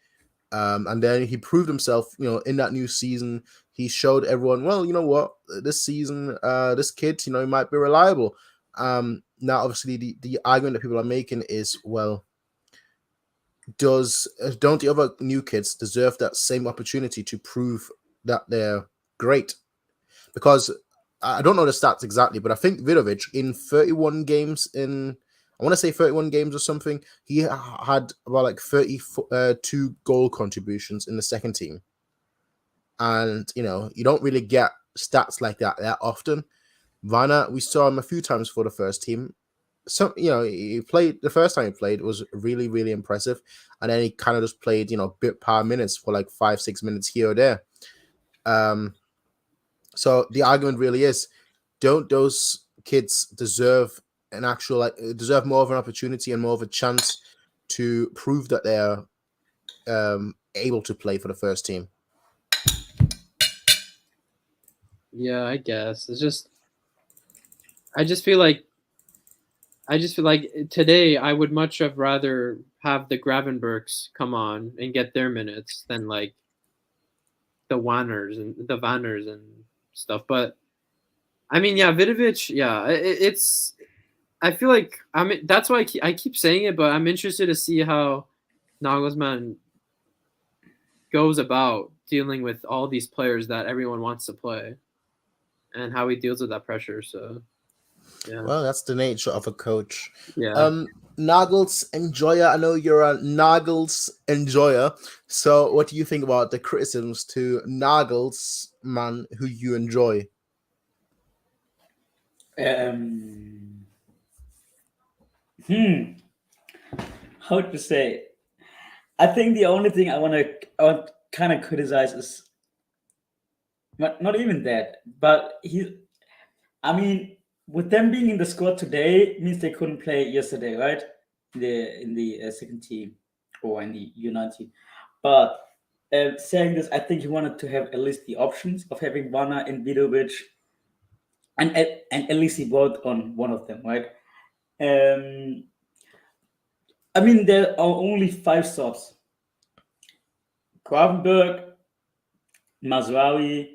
[SPEAKER 1] And then he proved himself, in that new season. He showed everyone, well, you know what, this season, this kid, he might be reliable. Now, obviously, the argument that people are making is, well, don't the other new kids deserve that same opportunity to prove that they're great? Because I don't know the stats exactly, but I think Vidovic in 31 games I want to say 31 games or something, he had about like 32 goal contributions in the second team. And, you don't really get stats like that often. Vanna, we saw him a few times for the first team. So, he played the first time he played was really, really impressive. And then he kind of just played, bit per minutes for like 5-6 minutes here or there. So the argument really is, don't those kids deserve deserve more of an opportunity and more of a chance to prove that they're able to play for the first team?
[SPEAKER 3] Yeah, I guess. I just feel like today I would much have rather have the Gravenbergs come on and get their minutes than like the Wanners and stuff. But I mean, Vidovic, it's. I feel like that's why I keep saying it, but I'm interested to see how Nagelsmann goes about dealing with all these players that everyone wants to play, and how he deals with that pressure. So, yeah.
[SPEAKER 1] Well, that's the nature of a coach.
[SPEAKER 3] Yeah.
[SPEAKER 1] Nagels enjoyer. I know you're a Nagels enjoyer. So, what do you think about the criticisms to Nagelsmann, who you enjoy?
[SPEAKER 4] How to say? I think the only thing I want to kind of criticize is not even that, but with them being in the squad today means they couldn't play yesterday, right? In the second team or in the U19. But saying this, I think he wanted to have at least the options of having Vanna and Vidovic, and at least he voted on one of them, right? There are only 5 subs: Gravenberg, Mazraoui,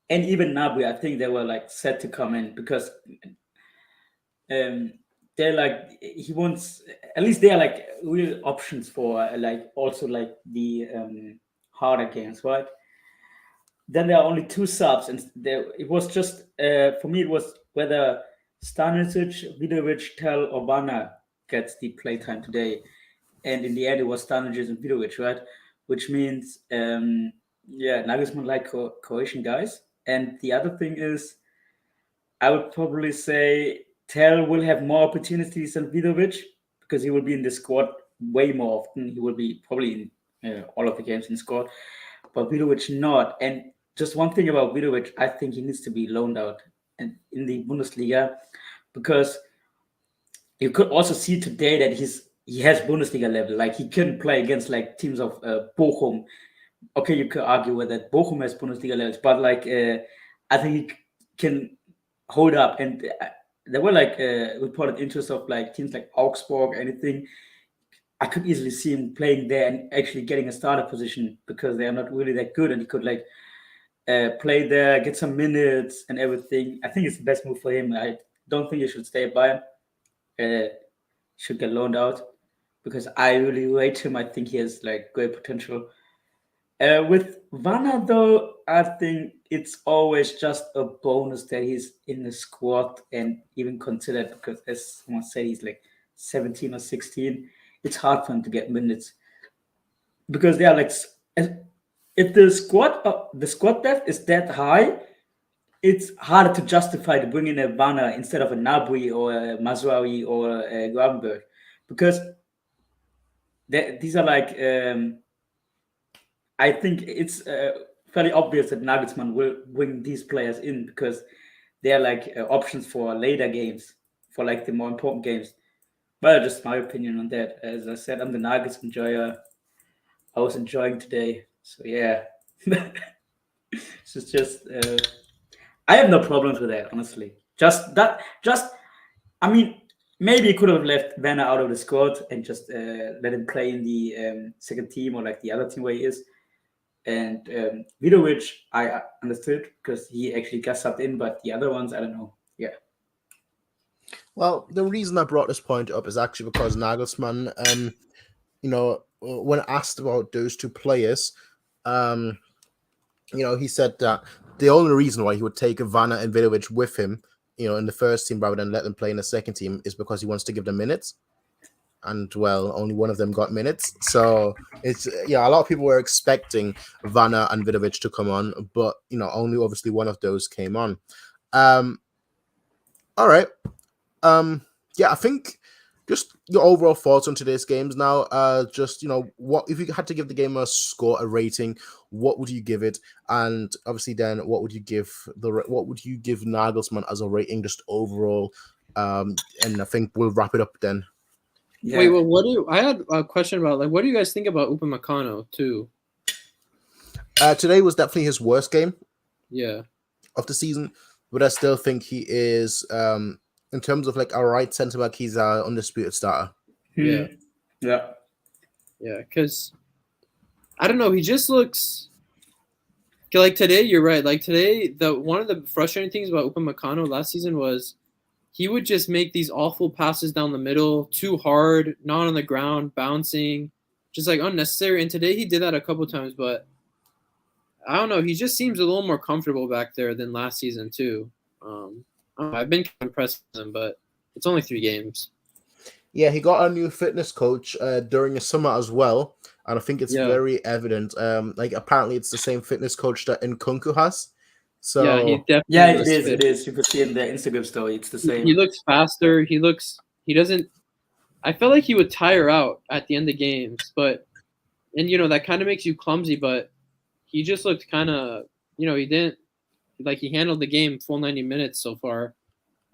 [SPEAKER 4] and even Nabri. I think they were like set to come in because they're like, he wants, at least they are like real options for also like the harder games, right? Then there are only 2 subs, and it was just for me it was whether Stanisic, Vidovic, Tell, or Vanna gets the playtime today, and in the end it was Stanisic and Vidovic, right? Which means Nagelsmann like Croatian guys. And the other thing is, I would probably say Tell will have more opportunities than Vidovic because he will be in the squad way more often. He will be probably in all of the games in the squad, but Vidovic not. And just one thing about Vidovic, I think he needs to be loaned out in the Bundesliga, because you could also see today that he has Bundesliga level. Like, he couldn't play against like teams of Bochum. Okay, you could argue with that Bochum has Bundesliga levels, but like I think he can hold up. And there were like reported interest of like teams like Augsburg, anything. I could easily see him playing there and actually getting a starter position because they are not really that good, and he could like play there, get some minutes and everything. I think it's the best move for him. I don't think he should stay at Bayern. Should get loaned out because I really rate him. I think he has like great potential. With Vanna, though, I think it's always just a bonus that he's in the squad and even considered because, as someone said, he's like 17 or 16. It's hard for him to get minutes because they are like, if the squad depth is that high, it's harder to justify to bring in a Vanna instead of a Nabri or a Mazraoui or a Gravenberg because these are like. I think it's fairly obvious that Nagelsmann will bring these players in because they are like options for later games, for like the more important games. But just my opinion on that. As I said, I'm the Nagelsmann enjoyer. I was enjoying today, so yeah. It's just I have no problems with that, honestly. I mean, maybe he could have left Werner out of the squad and just let him play in the second team or like the other team where he is. And Vidovic, I understood because he actually got subbed in, but the other ones, I don't know. Yeah.
[SPEAKER 1] Well, the reason I brought this point up is actually because Nagelsmann, when asked about those two players, he said that the only reason why he would take Vanna and Vidovic with him, in the first team rather than let them play in the second team is because he wants to give them minutes. And well, only one of them got minutes. So it's a lot of people were expecting Vanna and Vidovic to come on, but only obviously one of those came on. All right. I think just your overall thoughts on today's games now. What if you had to give the game a score, a rating, what would you give it? And obviously then what would you give Nagelsmann as a rating just overall? And I think we'll wrap it up then.
[SPEAKER 3] Yeah. Wait, well, I had a question about what do you guys think about Upamecano too?
[SPEAKER 1] Today was definitely his worst game.
[SPEAKER 3] Yeah.
[SPEAKER 1] Of the season, but I still think he is in terms of like our right centre back, he's our undisputed starter.
[SPEAKER 3] Yeah.
[SPEAKER 4] Yeah.
[SPEAKER 3] Yeah, because I don't know, he just looks like today, you're right. Like today, one of the frustrating things about Upamecano last season was he would just make these awful passes down the middle, too hard, not on the ground, bouncing, just like unnecessary. And today he did that a couple times, but I don't know. He just seems a little more comfortable back there than last season too. I've been kind of impressed with him, but it's only 3 games.
[SPEAKER 1] Yeah, he got a new fitness coach during the summer as well, and I think it's very evident. Apparently it's the same fitness coach that Nkunku has. So
[SPEAKER 3] yeah, he definitely
[SPEAKER 4] it is. You could see in the Instagram story, it's the same.
[SPEAKER 3] He looks faster. He doesn't. I felt like he would tire out at the end of games, and that kind of makes you clumsy. But he just looked kind of, he didn't he handled the game full 90 minutes so far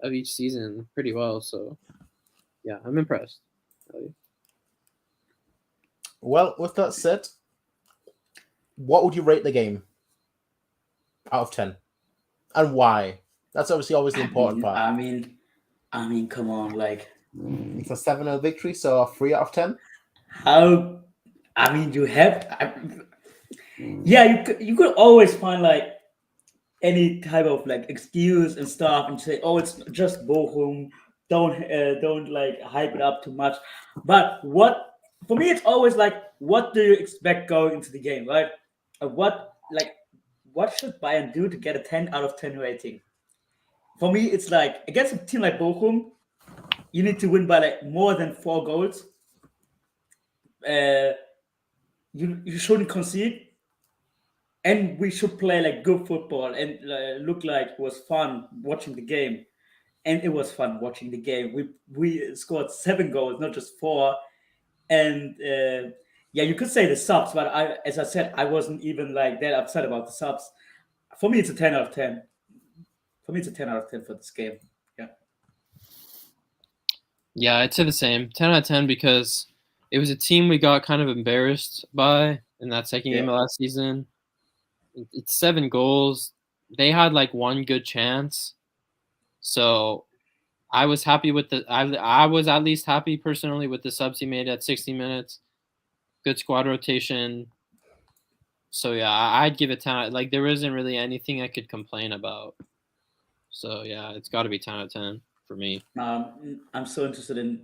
[SPEAKER 3] of each season pretty well. So yeah, I'm impressed.
[SPEAKER 1] Well, with that said, what would you rate the game out of 10, and why? That's obviously always the important part.
[SPEAKER 4] I mean, come on,
[SPEAKER 1] it's a 7-0 victory, so a 3 out of 10.
[SPEAKER 4] How? I mean, you have. You could always find any type of excuse and stuff and say, oh, it's just Bochum. Don't hype it up too much. But for me, it's always what do you expect going into the game, right? What should Bayern do to get a 10 out of 10 rating? For me, it's against a team like Bochum, you need to win by more than 4 goals. You shouldn't concede. And we should play good football and look like it was fun watching the game. And it was fun watching the game. We scored 7 goals, not just 4. And you could say the subs, but as I said, I wasn't even that upset about the subs. For me, it's a 10 out of 10. For me, it's a 10 out of 10 for this game. Yeah.
[SPEAKER 3] Yeah, I'd say the same. 10 out of 10 because it was a team we got kind of embarrassed by in that second game of last season. It's 7 goals. They had 1 good chance. So I was happy with the. I was at least happy personally with the subs he made at 60 minutes. Good squad rotation. So yeah, I'd give it 10. Like there isn't really anything I could complain about. So yeah, it's got to be 10 out of 10 for me.
[SPEAKER 4] I'm so interested in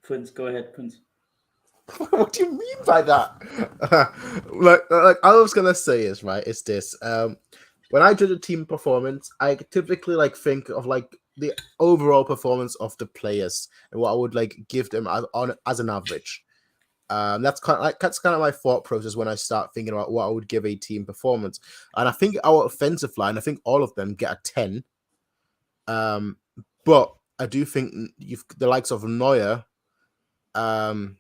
[SPEAKER 4] Prince. Go ahead, Prince.
[SPEAKER 1] What do you mean by that? like I was gonna say is right. It's this. When I judge a team performance, I typically like think of like the overall performance of the players and what I would like give them as an average. That's kind of my thought process when I start thinking about what I would give a team performance. And I think our offensive line, I think all of them get a 10. But I do think the likes of Neuer, and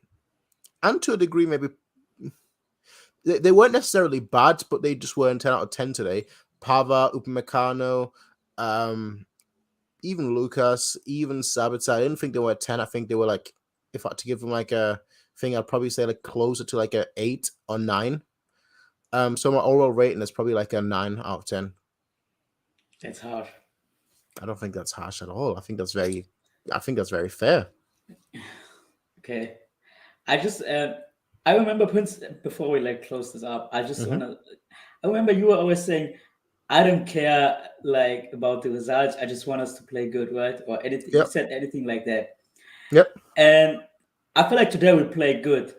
[SPEAKER 1] to a degree maybe they weren't necessarily bad, but they just weren't 10 out of 10 today. Pava, Upamecano, even Lucas, even Sabitzer. I didn't think they were a 10. I think they were like, if I had to give them like a thing, I'd probably say like closer to like a 8 or 9. So my overall rating is probably like a 9 out of 10.
[SPEAKER 4] That's harsh.
[SPEAKER 1] I don't think that's harsh at all. I think that's very fair.
[SPEAKER 4] Okay. I remember, Prince, before we like close this up, I remember you were always saying, I don't care like about the results. I just want us to play good, right? Or anything.
[SPEAKER 1] Yep.
[SPEAKER 4] You said anything like that.
[SPEAKER 1] Yep.
[SPEAKER 4] And I feel like today we played good.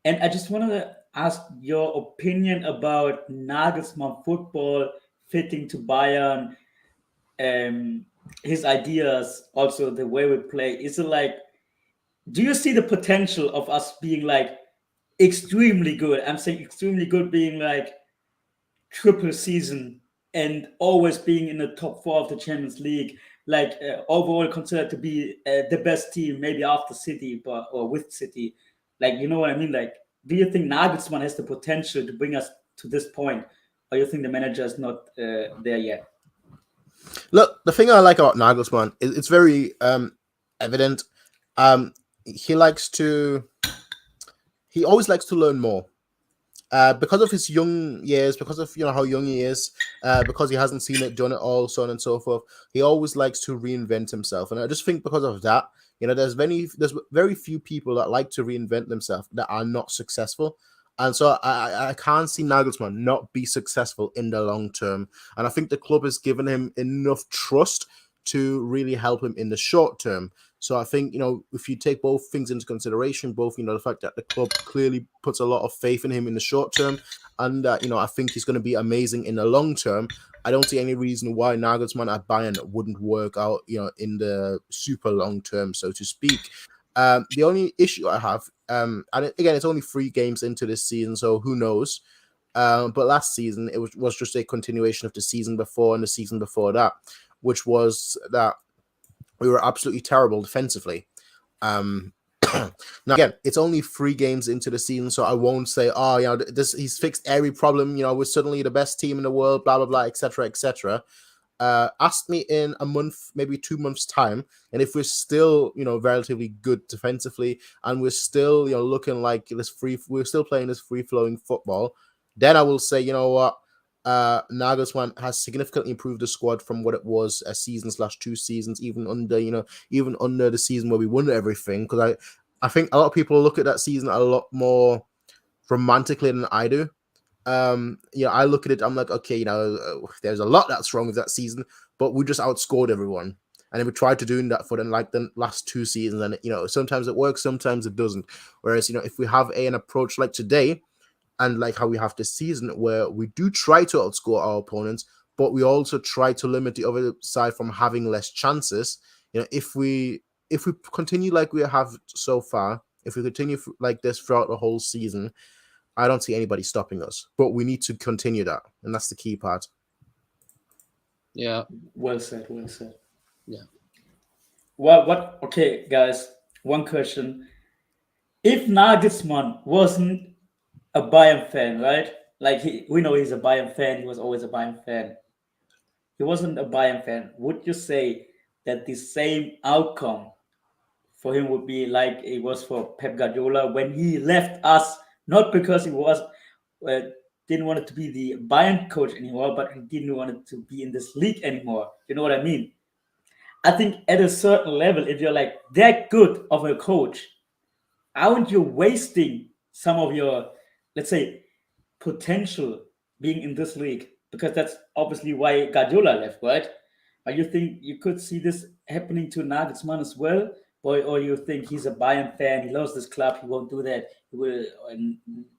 [SPEAKER 4] And I just wanted to ask your opinion about Nagelsmann football fitting to Bayern, his ideas, also the way we play. Is it like, do you see the potential of us being like extremely good? I'm saying extremely good, being like triple season and always being in the top 4 of the Champions League, like overall considered to be the best team, maybe after City, or with City. Like, you know what I mean? Like, do you think Nagelsmann has the potential to bring us to this point, or you think the manager is not there yet?
[SPEAKER 1] Look, the thing I like about Nagelsmann is it's very evident. He always likes to learn more. Because of his young years, because of how young he is, because he hasn't seen it, done it all, so on and so forth, he always likes to reinvent himself. And I just think because of that, there's very few people that like to reinvent themselves that are not successful. And so I can't see Nagelsmann not be successful in the long term. And I think the club has given him enough trust to really help him in the short term. So I think, if you take both things into consideration, both, the fact that the club clearly puts a lot of faith in him in the short term, and I think he's going to be amazing in the long term. I don't see any reason why Nagelsmann at Bayern wouldn't work out, in the super long term, so to speak. The only issue I have, and again, it's only 3 games into this season, so who knows? But last season, it was just a continuation of the season before and the season before that, which was that we were absolutely terrible defensively. Now, again, it's only 3 games into the season, so I won't say, he's fixed every problem. We're suddenly the best team in the world, blah, blah, blah, etc., etc. Ask me in a month, maybe 2 months' time, and if we're still, relatively good defensively, and we're still, looking like we're still playing this free-flowing football, then I will say, what? Nagelsmann has significantly improved the squad from what it was a season/2 seasons, even under the season where we won everything. Because I think a lot of people look at that season a lot more romantically than I do. I look at it, I'm like, okay, there's a lot that's wrong with that season, but we just outscored everyone. And we tried to do that for the last 2 seasons, and sometimes it works, sometimes it doesn't. Whereas if we have an approach like today, and like how we have this season where we do try to outscore our opponents, but we also try to limit the other side from having less chances. If we continue like we have so far, if we continue like this throughout the whole season, I don't see anybody stopping us. But we need to continue that, and that's the key part.
[SPEAKER 3] Yeah.
[SPEAKER 4] Well said. Well said.
[SPEAKER 3] Yeah.
[SPEAKER 4] What? Okay, guys. One question: if Nagelsmann wasn't a Bayern fan, right? Like we know he's a Bayern fan. He was always a Bayern fan. He wasn't a Bayern fan. Would you say that the same outcome for him would be like it was for Pep Guardiola when he left us? Not because he didn't want it to be the Bayern coach anymore, but he didn't want it to be in this league anymore. You know what I mean? I think at a certain level, if you're like that good of a coach, aren't you wasting some of your, let's say, potential being in this league? Because that's obviously why Guardiola left, right? Or you think you could see this happening to Nagelsmann as well? Or you think he's a Bayern fan, he loves this club, he won't do that, he will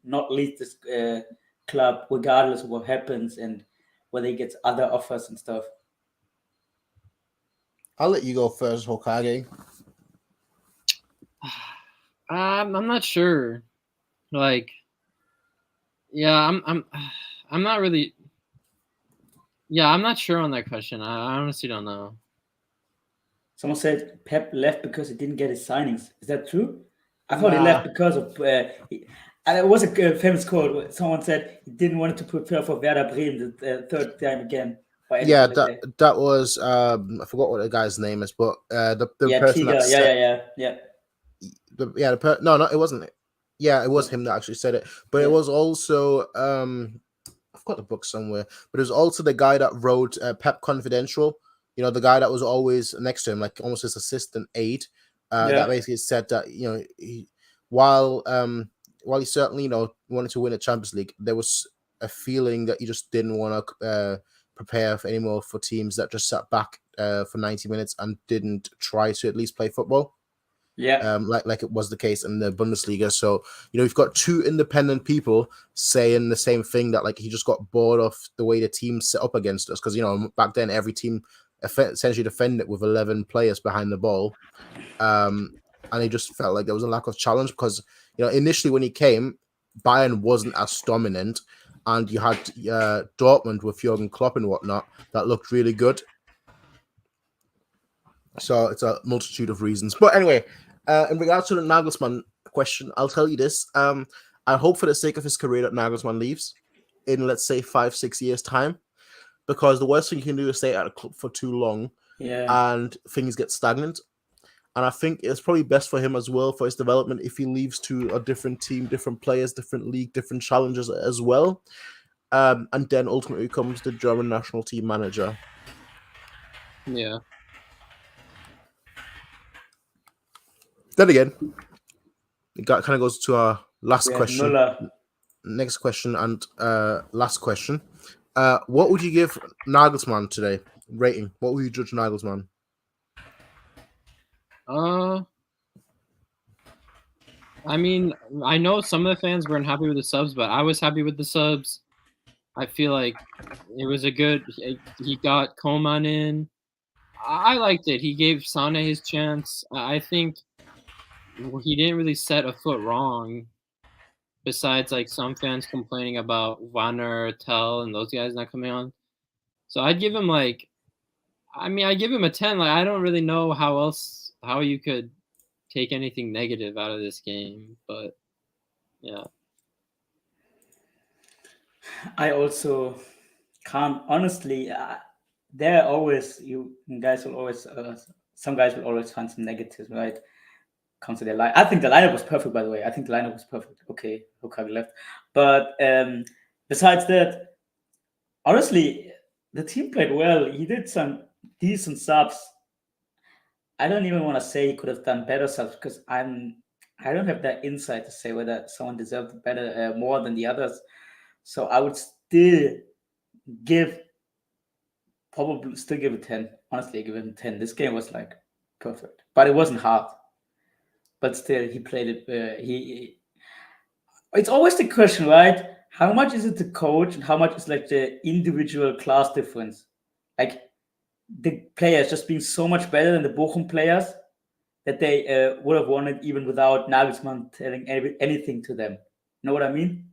[SPEAKER 4] not leave this club regardless of what happens and whether he gets other offers and stuff?
[SPEAKER 1] I'll let you go first, Hokage.
[SPEAKER 3] I'm not sure. Like, yeah, I'm not really. Yeah, I'm not sure on that question. I honestly don't know.
[SPEAKER 4] Someone said Pep left because he didn't get his signings. Is that true? I thought he left because of. And it was a famous quote. Someone said he didn't want to prepare for Werder Bremen the third time again.
[SPEAKER 1] Yeah, that was I forgot what the guy's name is, but the person
[SPEAKER 4] Tiga.
[SPEAKER 1] that said,
[SPEAKER 4] yeah.
[SPEAKER 1] No, it wasn't. Yeah, it was him that actually said it, but it was also I've got the book somewhere, but it was also the guy that wrote Pep Confidential. You know, the guy that was always next to him, like almost his assistant aide. That basically said that while he certainly wanted to win a Champions League, there was a feeling that he just didn't want to prepare for anymore for teams that just sat back for 90 minutes and didn't try to at least play football.
[SPEAKER 4] Yeah.
[SPEAKER 1] Like it was the case in the Bundesliga. So, you've got two independent people saying the same thing, that like he just got bored of the way the team set up against us. Because, back then every team essentially defended with 11 players behind the ball. And he just felt like there was a lack of challenge because, initially when he came, Bayern wasn't as dominant. And you had Dortmund with Jurgen Klopp and whatnot that looked really good. So it's a multitude of reasons. But anyway, in regards to the Nagelsmann question, I'll tell you this. I hope for the sake of his career that Nagelsmann leaves in, let's say, 5-6 years' time. Because the worst thing you can do is stay at a club for too long and things get stagnant. And I think it's probably best for him as well, for his development, if he leaves to a different team, different players, different league, different challenges as well. And then ultimately comes the German national team manager.
[SPEAKER 3] Yeah.
[SPEAKER 1] Then again, it kind of goes to our last question.
[SPEAKER 4] Müller.
[SPEAKER 1] Next question and last question. What would you give Nagelsmann today? Rating. What would you judge Nagelsmann?
[SPEAKER 3] I mean, I know some of the fans weren't happy with the subs, but I was happy with the subs. I feel like it was a good. He got Coman in. I liked it. He gave Sané his chance. I think he didn't really set a foot wrong. Besides, like, some fans complaining about Wanner, Tell, and those guys not coming on. So I'd give him I give him a 10. Like, I don't really know how you could take anything negative out of this game, but yeah.
[SPEAKER 4] I also can't honestly. There are always guys will always some guys will always find some negatives, right? Comes to their line. I think the lineup was perfect, by the way. I think the lineup was perfect. Okay, Hokage left, but besides that, honestly, the team played well. He did some decent subs. I don't even want to say he could have done better subs because I don't have that insight to say whether someone deserved better more than the others. So I would still probably give it 10. Honestly, I give it 10. This game was like perfect, but it wasn't hard. But still, he played it. It's always the question, right? How much is it the coach, and how much is like the individual class difference? Like the players just being so much better than the Bochum players that they would have won it even without Nagelsmann telling anything to them. You know what I mean?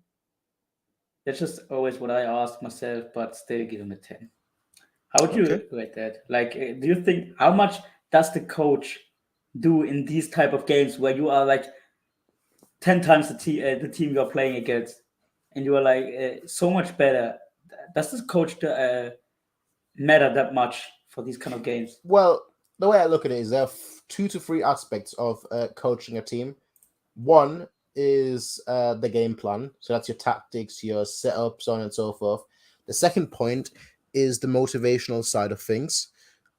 [SPEAKER 4] That's just always what I ask myself, but still give him a 10. How would you rate that? Like, do you think, how much does the coach do in these type of games where you are like 10 times the team you're playing against, and you are like so much better? Does this coach matter that much for these kind of games?
[SPEAKER 1] Well, the way I look at it is there are 2 to 3 aspects of coaching a team. One is the game plan. So that's your tactics, your setup, so on and so forth. The second point is the motivational side of things.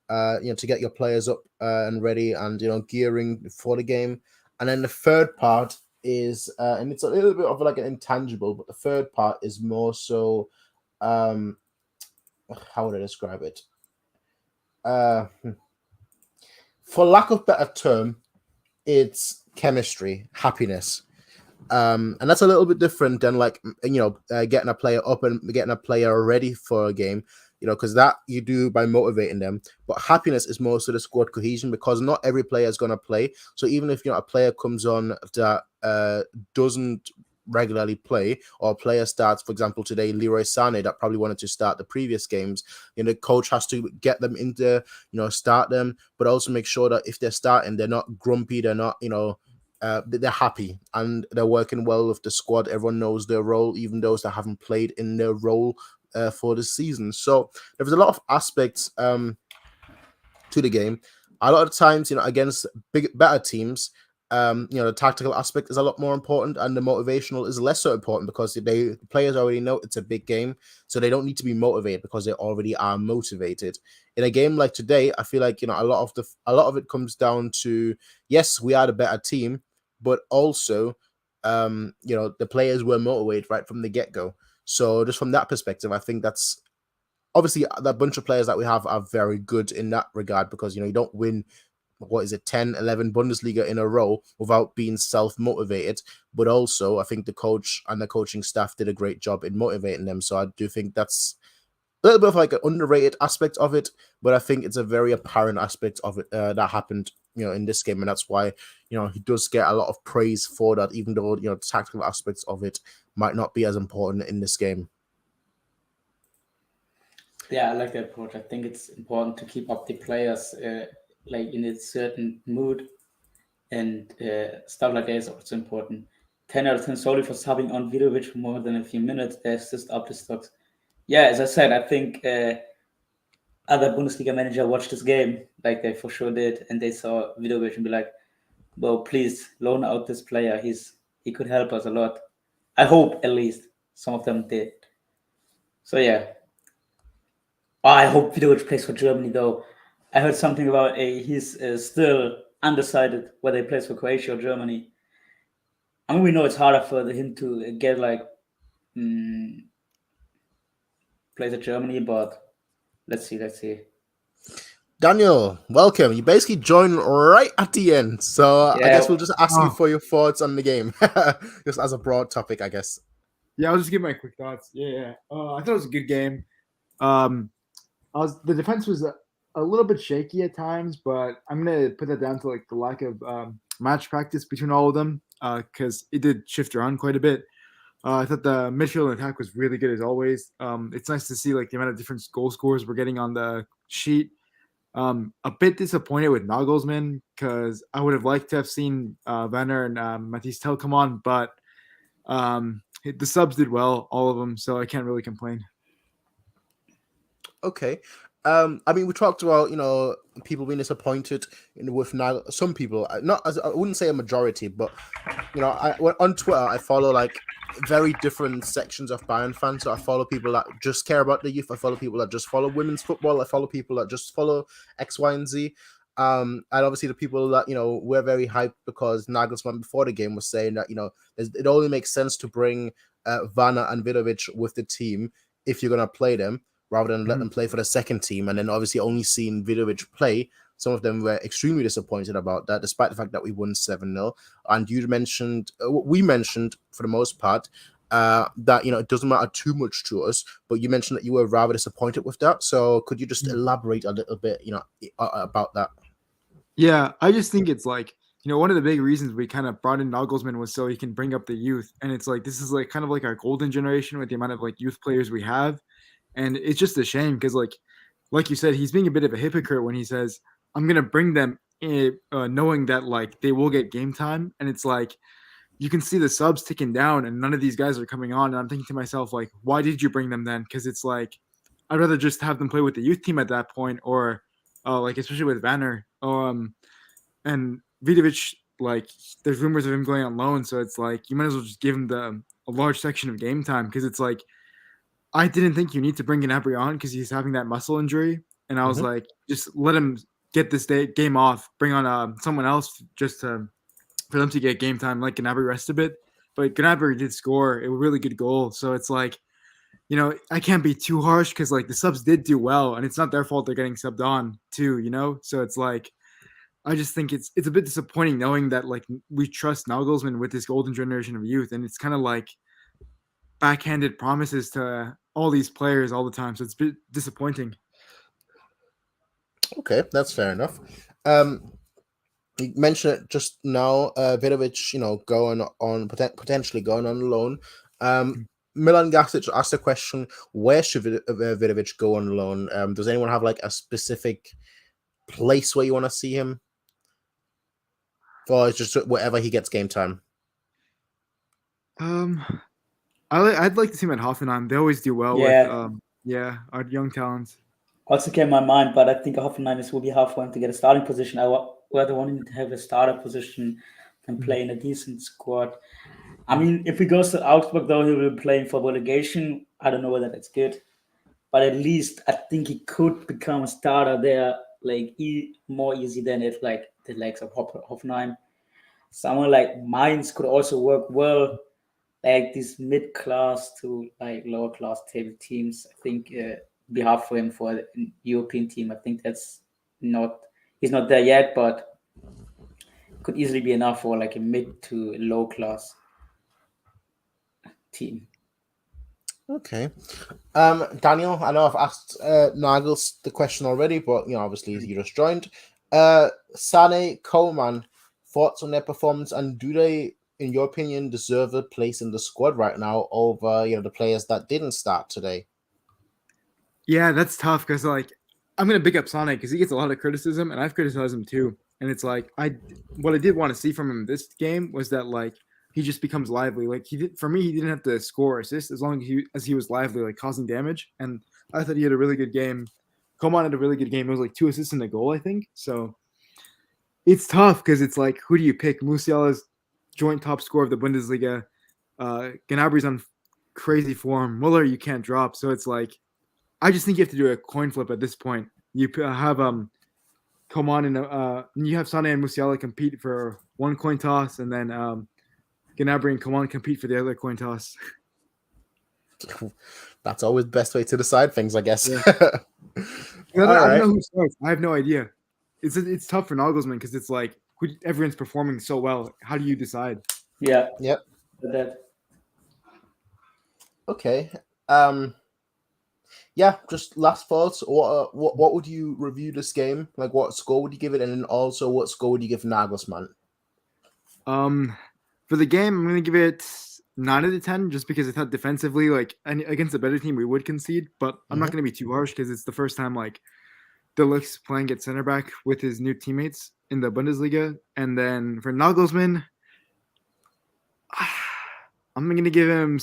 [SPEAKER 1] to get your players up and ready and gearing for the game. And then the third part is, and it's a little bit of like an intangible, but the third part is more so, how would I describe it? For lack of better term, it's chemistry, happiness. And that's a little bit different than getting a player up and getting a player ready for a game, because that you do by motivating them. But happiness is more so the squad cohesion, because not every player is going to play. So even if a player comes on that doesn't regularly play, or a player starts, for example, today, Leroy Sané, that probably wanted to start the previous games, the coach has to get them into, start them, but also make sure that if they're starting, they're not grumpy, they're not, they're happy and they're working well with the squad. Everyone knows their role, even those that haven't played in their role for the season. So there's a lot of aspects to the game. A lot of times, against better teams, the tactical aspect is a lot more important, and the motivational is less so important, because the players already know it's a big game, so they don't need to be motivated because they already are motivated. In a game like today, I feel like a lot of it comes down to, yes, we are the better team, but also the players were motivated right from the get-go. So just from that perspective, I think that's obviously the bunch of players that we have are very good in that regard, because you don't win 10, 11 Bundesliga in a row without being self-motivated. But also, I think the coach and the coaching staff did a great job in motivating them. So I do think that's a little bit of like an underrated aspect of it, but I think it's a very apparent aspect of it that happened, in this game. And that's why, he does get a lot of praise for that, even though, the tactical aspects of it might not be as important in this game.
[SPEAKER 4] Yeah, I like that approach. I think it's important to keep up the players in a certain mood, and stuff like that is also important. 10 out of 10 solely for subbing on Vidovic for more than a few minutes. There's just up the stocks. Yeah, as I said, I think other Bundesliga manager watched this game, like they for sure did, and they saw Vidovic and be like, well, please loan out this player. He could help us a lot. I hope at least some of them did. So yeah. I hope Vidovic plays for Germany, though. I heard something about he's still undecided whether he plays for Croatia or Germany. I mean, we know it's harder for him to get plays at Germany, but let's see.
[SPEAKER 1] Daniel, welcome. You basically joined right at the end, so I guess we'll just ask you for your thoughts on the game, just as a broad topic, I guess.
[SPEAKER 5] Yeah, I'll just give my quick thoughts. Yeah. I thought it was a good game. The defense was a little bit shaky at times, but I'm gonna put that down to like the lack of match practice between all of them, because it did shift around quite a bit. I thought the midfield attack was really good as always. It's nice to see like the amount of different goal scorers we're getting on the sheet. A bit disappointed with Nagelsmann, because I would have liked to have seen Werner and Matthias Tell come on, but the subs did well, all of them, so I can't really complain.
[SPEAKER 1] Okay. I mean, we talked about, people being disappointed with some people. Not as I wouldn't say a majority, but on Twitter I follow like very different sections of Bayern fans. So I follow people that just care about the youth. I follow people that just follow women's football. I follow people that just follow X, Y, and Z. And obviously the people that were very hyped because Nagelsmann before the game was saying that it only makes sense to bring Werner and Vidovic with the team if you're gonna play them, rather than let them play for the second team. And then obviously only seeing Vidovic play, some of them were extremely disappointed about that, despite the fact that we won 7-0. And we mentioned for the most part that it doesn't matter too much to us, but you mentioned that you were rather disappointed with that. So could you just elaborate a little bit about that?
[SPEAKER 5] Yeah, I just think it's like, one of the big reasons we kind of brought in Nagelsmann was so he can bring up the youth. And it's like, this is like kind of like our golden generation with the amount of like youth players we have. And it's just a shame because like you said, he's being a bit of a hypocrite when he says, I'm going to bring them in, knowing that like they will get game time. And it's like, you can see the subs ticking down and none of these guys are coming on. And I'm thinking to myself, like, why did you bring them then? Because it's like, I'd rather just have them play with the youth team at that point, or like, especially with Werner. And Vidovic, like, there's rumors of him going on loan. So it's like, you might as well just give him a large section of game time, because it's like, I didn't think you need to bring Gnabry on because he's having that muscle injury. and I was
[SPEAKER 1] Mhm.
[SPEAKER 5] like, just let him get this game off. Bring on someone else just for them to get game time. Like Gnabry rest a bit, but Gnabry did score a really good goal. So it's like, I can't be too harsh because like the subs did do well, and it's not their fault they're getting subbed on too. So it's like I just think it's a bit disappointing knowing that like we trust Nagelsmann with this golden generation of youth, and it's kind of like backhanded promises to all these players all the time. So it's a bit disappointing.
[SPEAKER 1] Okay, that's fair enough. You mentioned it just now, Vidovic, going on potentially going on loan. Milan Gasic asked the question: where should Vidovic go on loan? Does anyone have like a specific place where you want to see him, or it's just wherever he gets game time?
[SPEAKER 5] I'd like to see him at Hoffenheim. They always do well
[SPEAKER 4] Yeah.
[SPEAKER 5] with our young talents.
[SPEAKER 4] Also came my mind, but I think Hoffenheim will be hard for him to get a starting position. I rather want him to have a starter position and play in a decent squad. I mean, if he goes to Augsburg, though, he will be playing for relegation. I don't know whether that's good, but at least I think he could become a starter there, like more easy than it like the likes of Hoffenheim. Someone like Mainz could also work well, like these mid-class to like lower-class table teams. I think be hard for him for a European team. I think he's not there yet, but could easily be enough for like a mid to low-class team.
[SPEAKER 1] Okay. Daniel, I know I've asked Nagels the question already, but obviously you just joined. Sané, Coman, thoughts on their performance, and do they, in your opinion, deserve a place in the squad right now over the players that didn't start today?
[SPEAKER 5] Yeah, that's tough because like I'm gonna big up Sané because he gets a lot of criticism, and I've criticized him too. And it's like what I did want to see from him this game was that like he just becomes lively. Like he didn't have to score or assist as long as he was lively, like causing damage. And I thought he had a really good game. Coman had a really good game. It was like 2 assists and a goal, I think. So it's tough because it's like, who do you pick? Musiala's joint top scorer of the Bundesliga. Gnabry's on crazy form. Muller you can't drop. So it's like, I just think you have to do a coin flip at this point. You have Coman and you have Sané and Musiala compete for one coin toss, and then Gnabry and Coman compete for the other coin toss.
[SPEAKER 1] That's always the best way to decide things, I guess.
[SPEAKER 5] Yeah. I don't know who starts. I have no idea. It's tough for Nagelsmann because it's like everyone's performing so well. How do you decide?
[SPEAKER 4] Yeah.
[SPEAKER 1] Yep. Okay. Yeah, just last thoughts. What would you review this game? Like, what score would you give it, and then also what score would you give Nagelsmann?
[SPEAKER 5] For the game, I'm gonna give it 9 out of 10, just because I thought defensively, like, and against a better team, we would concede. But I'm not gonna be too harsh because it's the first time like the Ligt playing at center back with his new teammates in the Bundesliga. And then for Nagelsmann, I'm gonna give him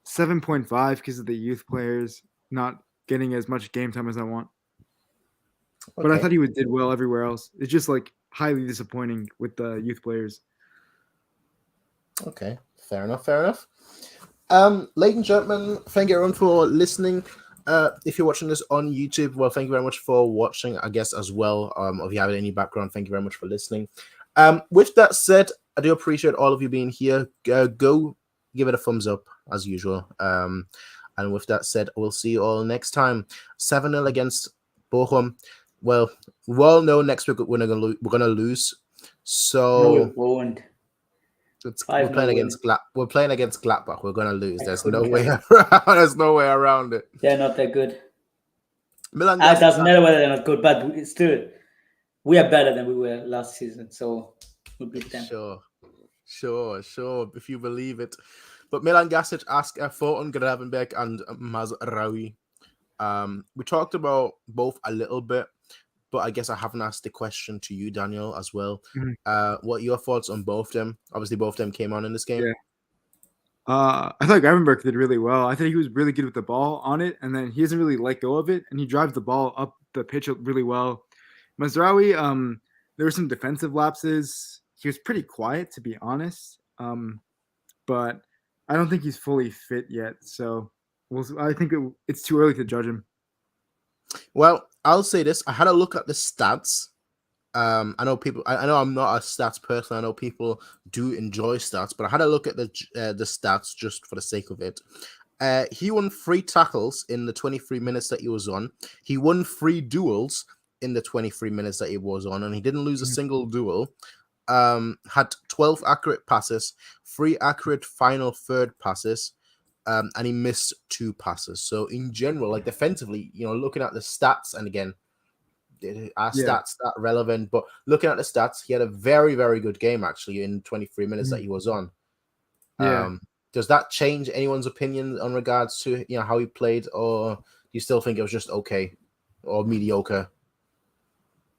[SPEAKER 5] 7.5 because of the youth players not getting as much game time as I want. Okay. But I thought he did well everywhere else. It's just like highly disappointing with the youth players.
[SPEAKER 1] Okay, fair enough. Ladies and gentlemen, thank you everyone for listening. If you're watching this on YouTube, well, thank you very much for watching, I guess, as well. If you have any background, thank you very much for listening. With that said, I do appreciate all of you being here. Go give it a thumbs up as usual. And with that said, we'll see you all next time. 7-0 against Bochum. Well, we all know next week we're gonna lose. So
[SPEAKER 4] no, it won't.
[SPEAKER 1] We're playing against Gladbach. We're gonna lose. There's no way around. There's no way around it.
[SPEAKER 4] They're not that good.
[SPEAKER 1] Milan.
[SPEAKER 4] It doesn't matter whether they're not good, but it's still we are better than we were last season. So we'll beat them.
[SPEAKER 1] Sure. If you believe it. But Milan Gasic asked Fortun, Gravenberg, and Mazraoui. We talked about both a little bit, but I guess I haven't asked the question to you, Daniel, as well. What are your thoughts on both of them? Obviously, both of them came on in this game.
[SPEAKER 5] Yeah. I thought Gravenberg did really well. I thought he was really good with the ball on it, and then he doesn't really let go of it, and he drives the ball up the pitch really well. Mazraoui, there were some defensive lapses. He was pretty quiet, to be honest, but I don't think he's fully fit yet. So I think it's too early to judge him.
[SPEAKER 1] Well, I'll say this. I had a look at the stats. I know people. I know I'm not a stats person. I know people do enjoy stats, but I had a look at the stats just for the sake of it. He won 3 tackles in the 23 minutes that he was on. He won 3 duels in the 23 minutes that he was on, and he didn't lose a single duel. Had 12 accurate passes, 3 accurate final third passes, and he missed 2 passes. So in general, like defensively, looking at the stats, and again, our stats not relevant, but looking at the stats, he had a very, very good game actually in 23 minutes that he was on. Does that change anyone's opinion on regards to how he played, or do you still think it was just okay or mediocre?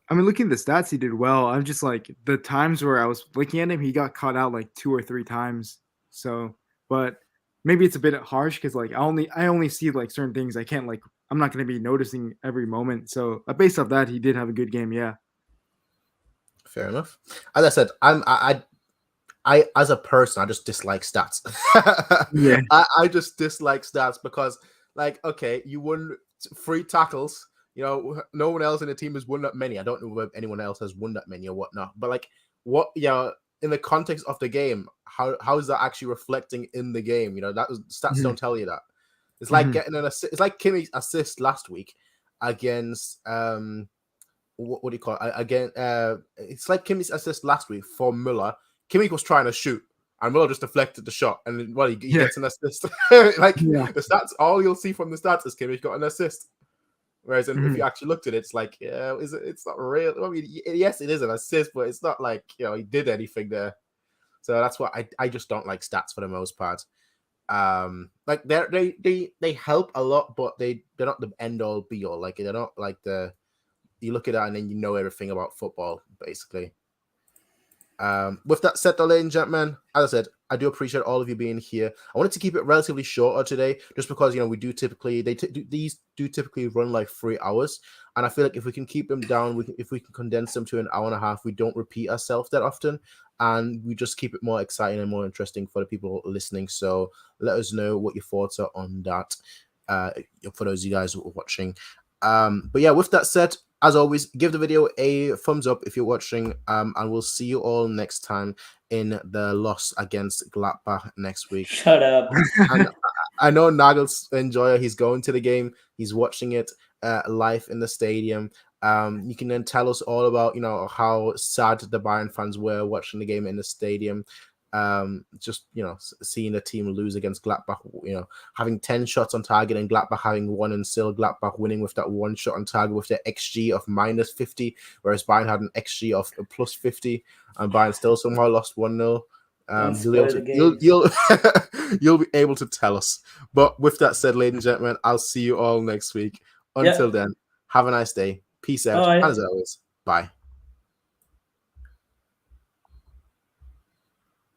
[SPEAKER 5] I mean, looking at the stats, he did well. I'm just like the times where I was looking at him, he got caught out like 2 or 3 times. So, but maybe it's a bit harsh because like I only see like certain things. I can't I'm not going to be noticing every moment. So based off that, he did have a good game. Yeah.
[SPEAKER 1] Fair enough. As I said, I as a person, I just dislike stats.
[SPEAKER 5] Yeah.
[SPEAKER 1] I just dislike stats because, like, okay, you won 3 tackles. No one else in the team has won that many. I don't know if anyone else has won that many or whatnot. But like, what? In the context of the game, how is that actually reflecting in the game? That stats don't tell you that. It's like getting an assist. It's like Kimmy's assist last week against what do you call it? Again, it's like Kimmy's assist last week for Müller. Kimmich was trying to shoot, and Müller just deflected the shot, and he gets an assist. The stats, all you'll see from the stats is Kimmich got an assist. Whereas if you actually looked at it, it's like, it's not real. I mean, yes, it is an assist, but it's not like he did anything there. So that's why I just don't like stats for the most part. Like they help a lot, but they're not the end all be all. Like they're not like you look at that and then you know everything about football basically. With that said, though, ladies and gentlemen, as I said, I do appreciate all of you being here. I wanted to keep it relatively shorter today, just because we do typically these do typically run like 3 hours, and I feel like if we can keep them down, if we can condense them to an hour and a half, we don't repeat ourselves that often, and we just keep it more exciting and more interesting for the people listening. So let us know what your thoughts are on that. For those of you guys who are watching. But yeah, with that said, as always, give the video a thumbs up if you're watching, and we'll see you all next time in the loss against Gladbach next week.
[SPEAKER 4] Shut up.
[SPEAKER 1] And I know Nagels enjoyer. He's going to the game. He's watching it live in the stadium. You can then tell us all about how sad the Bayern fans were watching the game in the stadium. Just seeing the team lose against Gladbach, having 10 shots on target and Gladbach having 1, and still Gladbach winning with that 1 shot on target with their XG of -50, whereas Bayern had an XG of +50, and Bayern still somehow lost 1-0. You'll be able to tell us. But with that said, ladies and gentlemen, I'll see you all next week. Until then, have a nice day. Peace out.
[SPEAKER 4] Bye.
[SPEAKER 1] And as always, bye.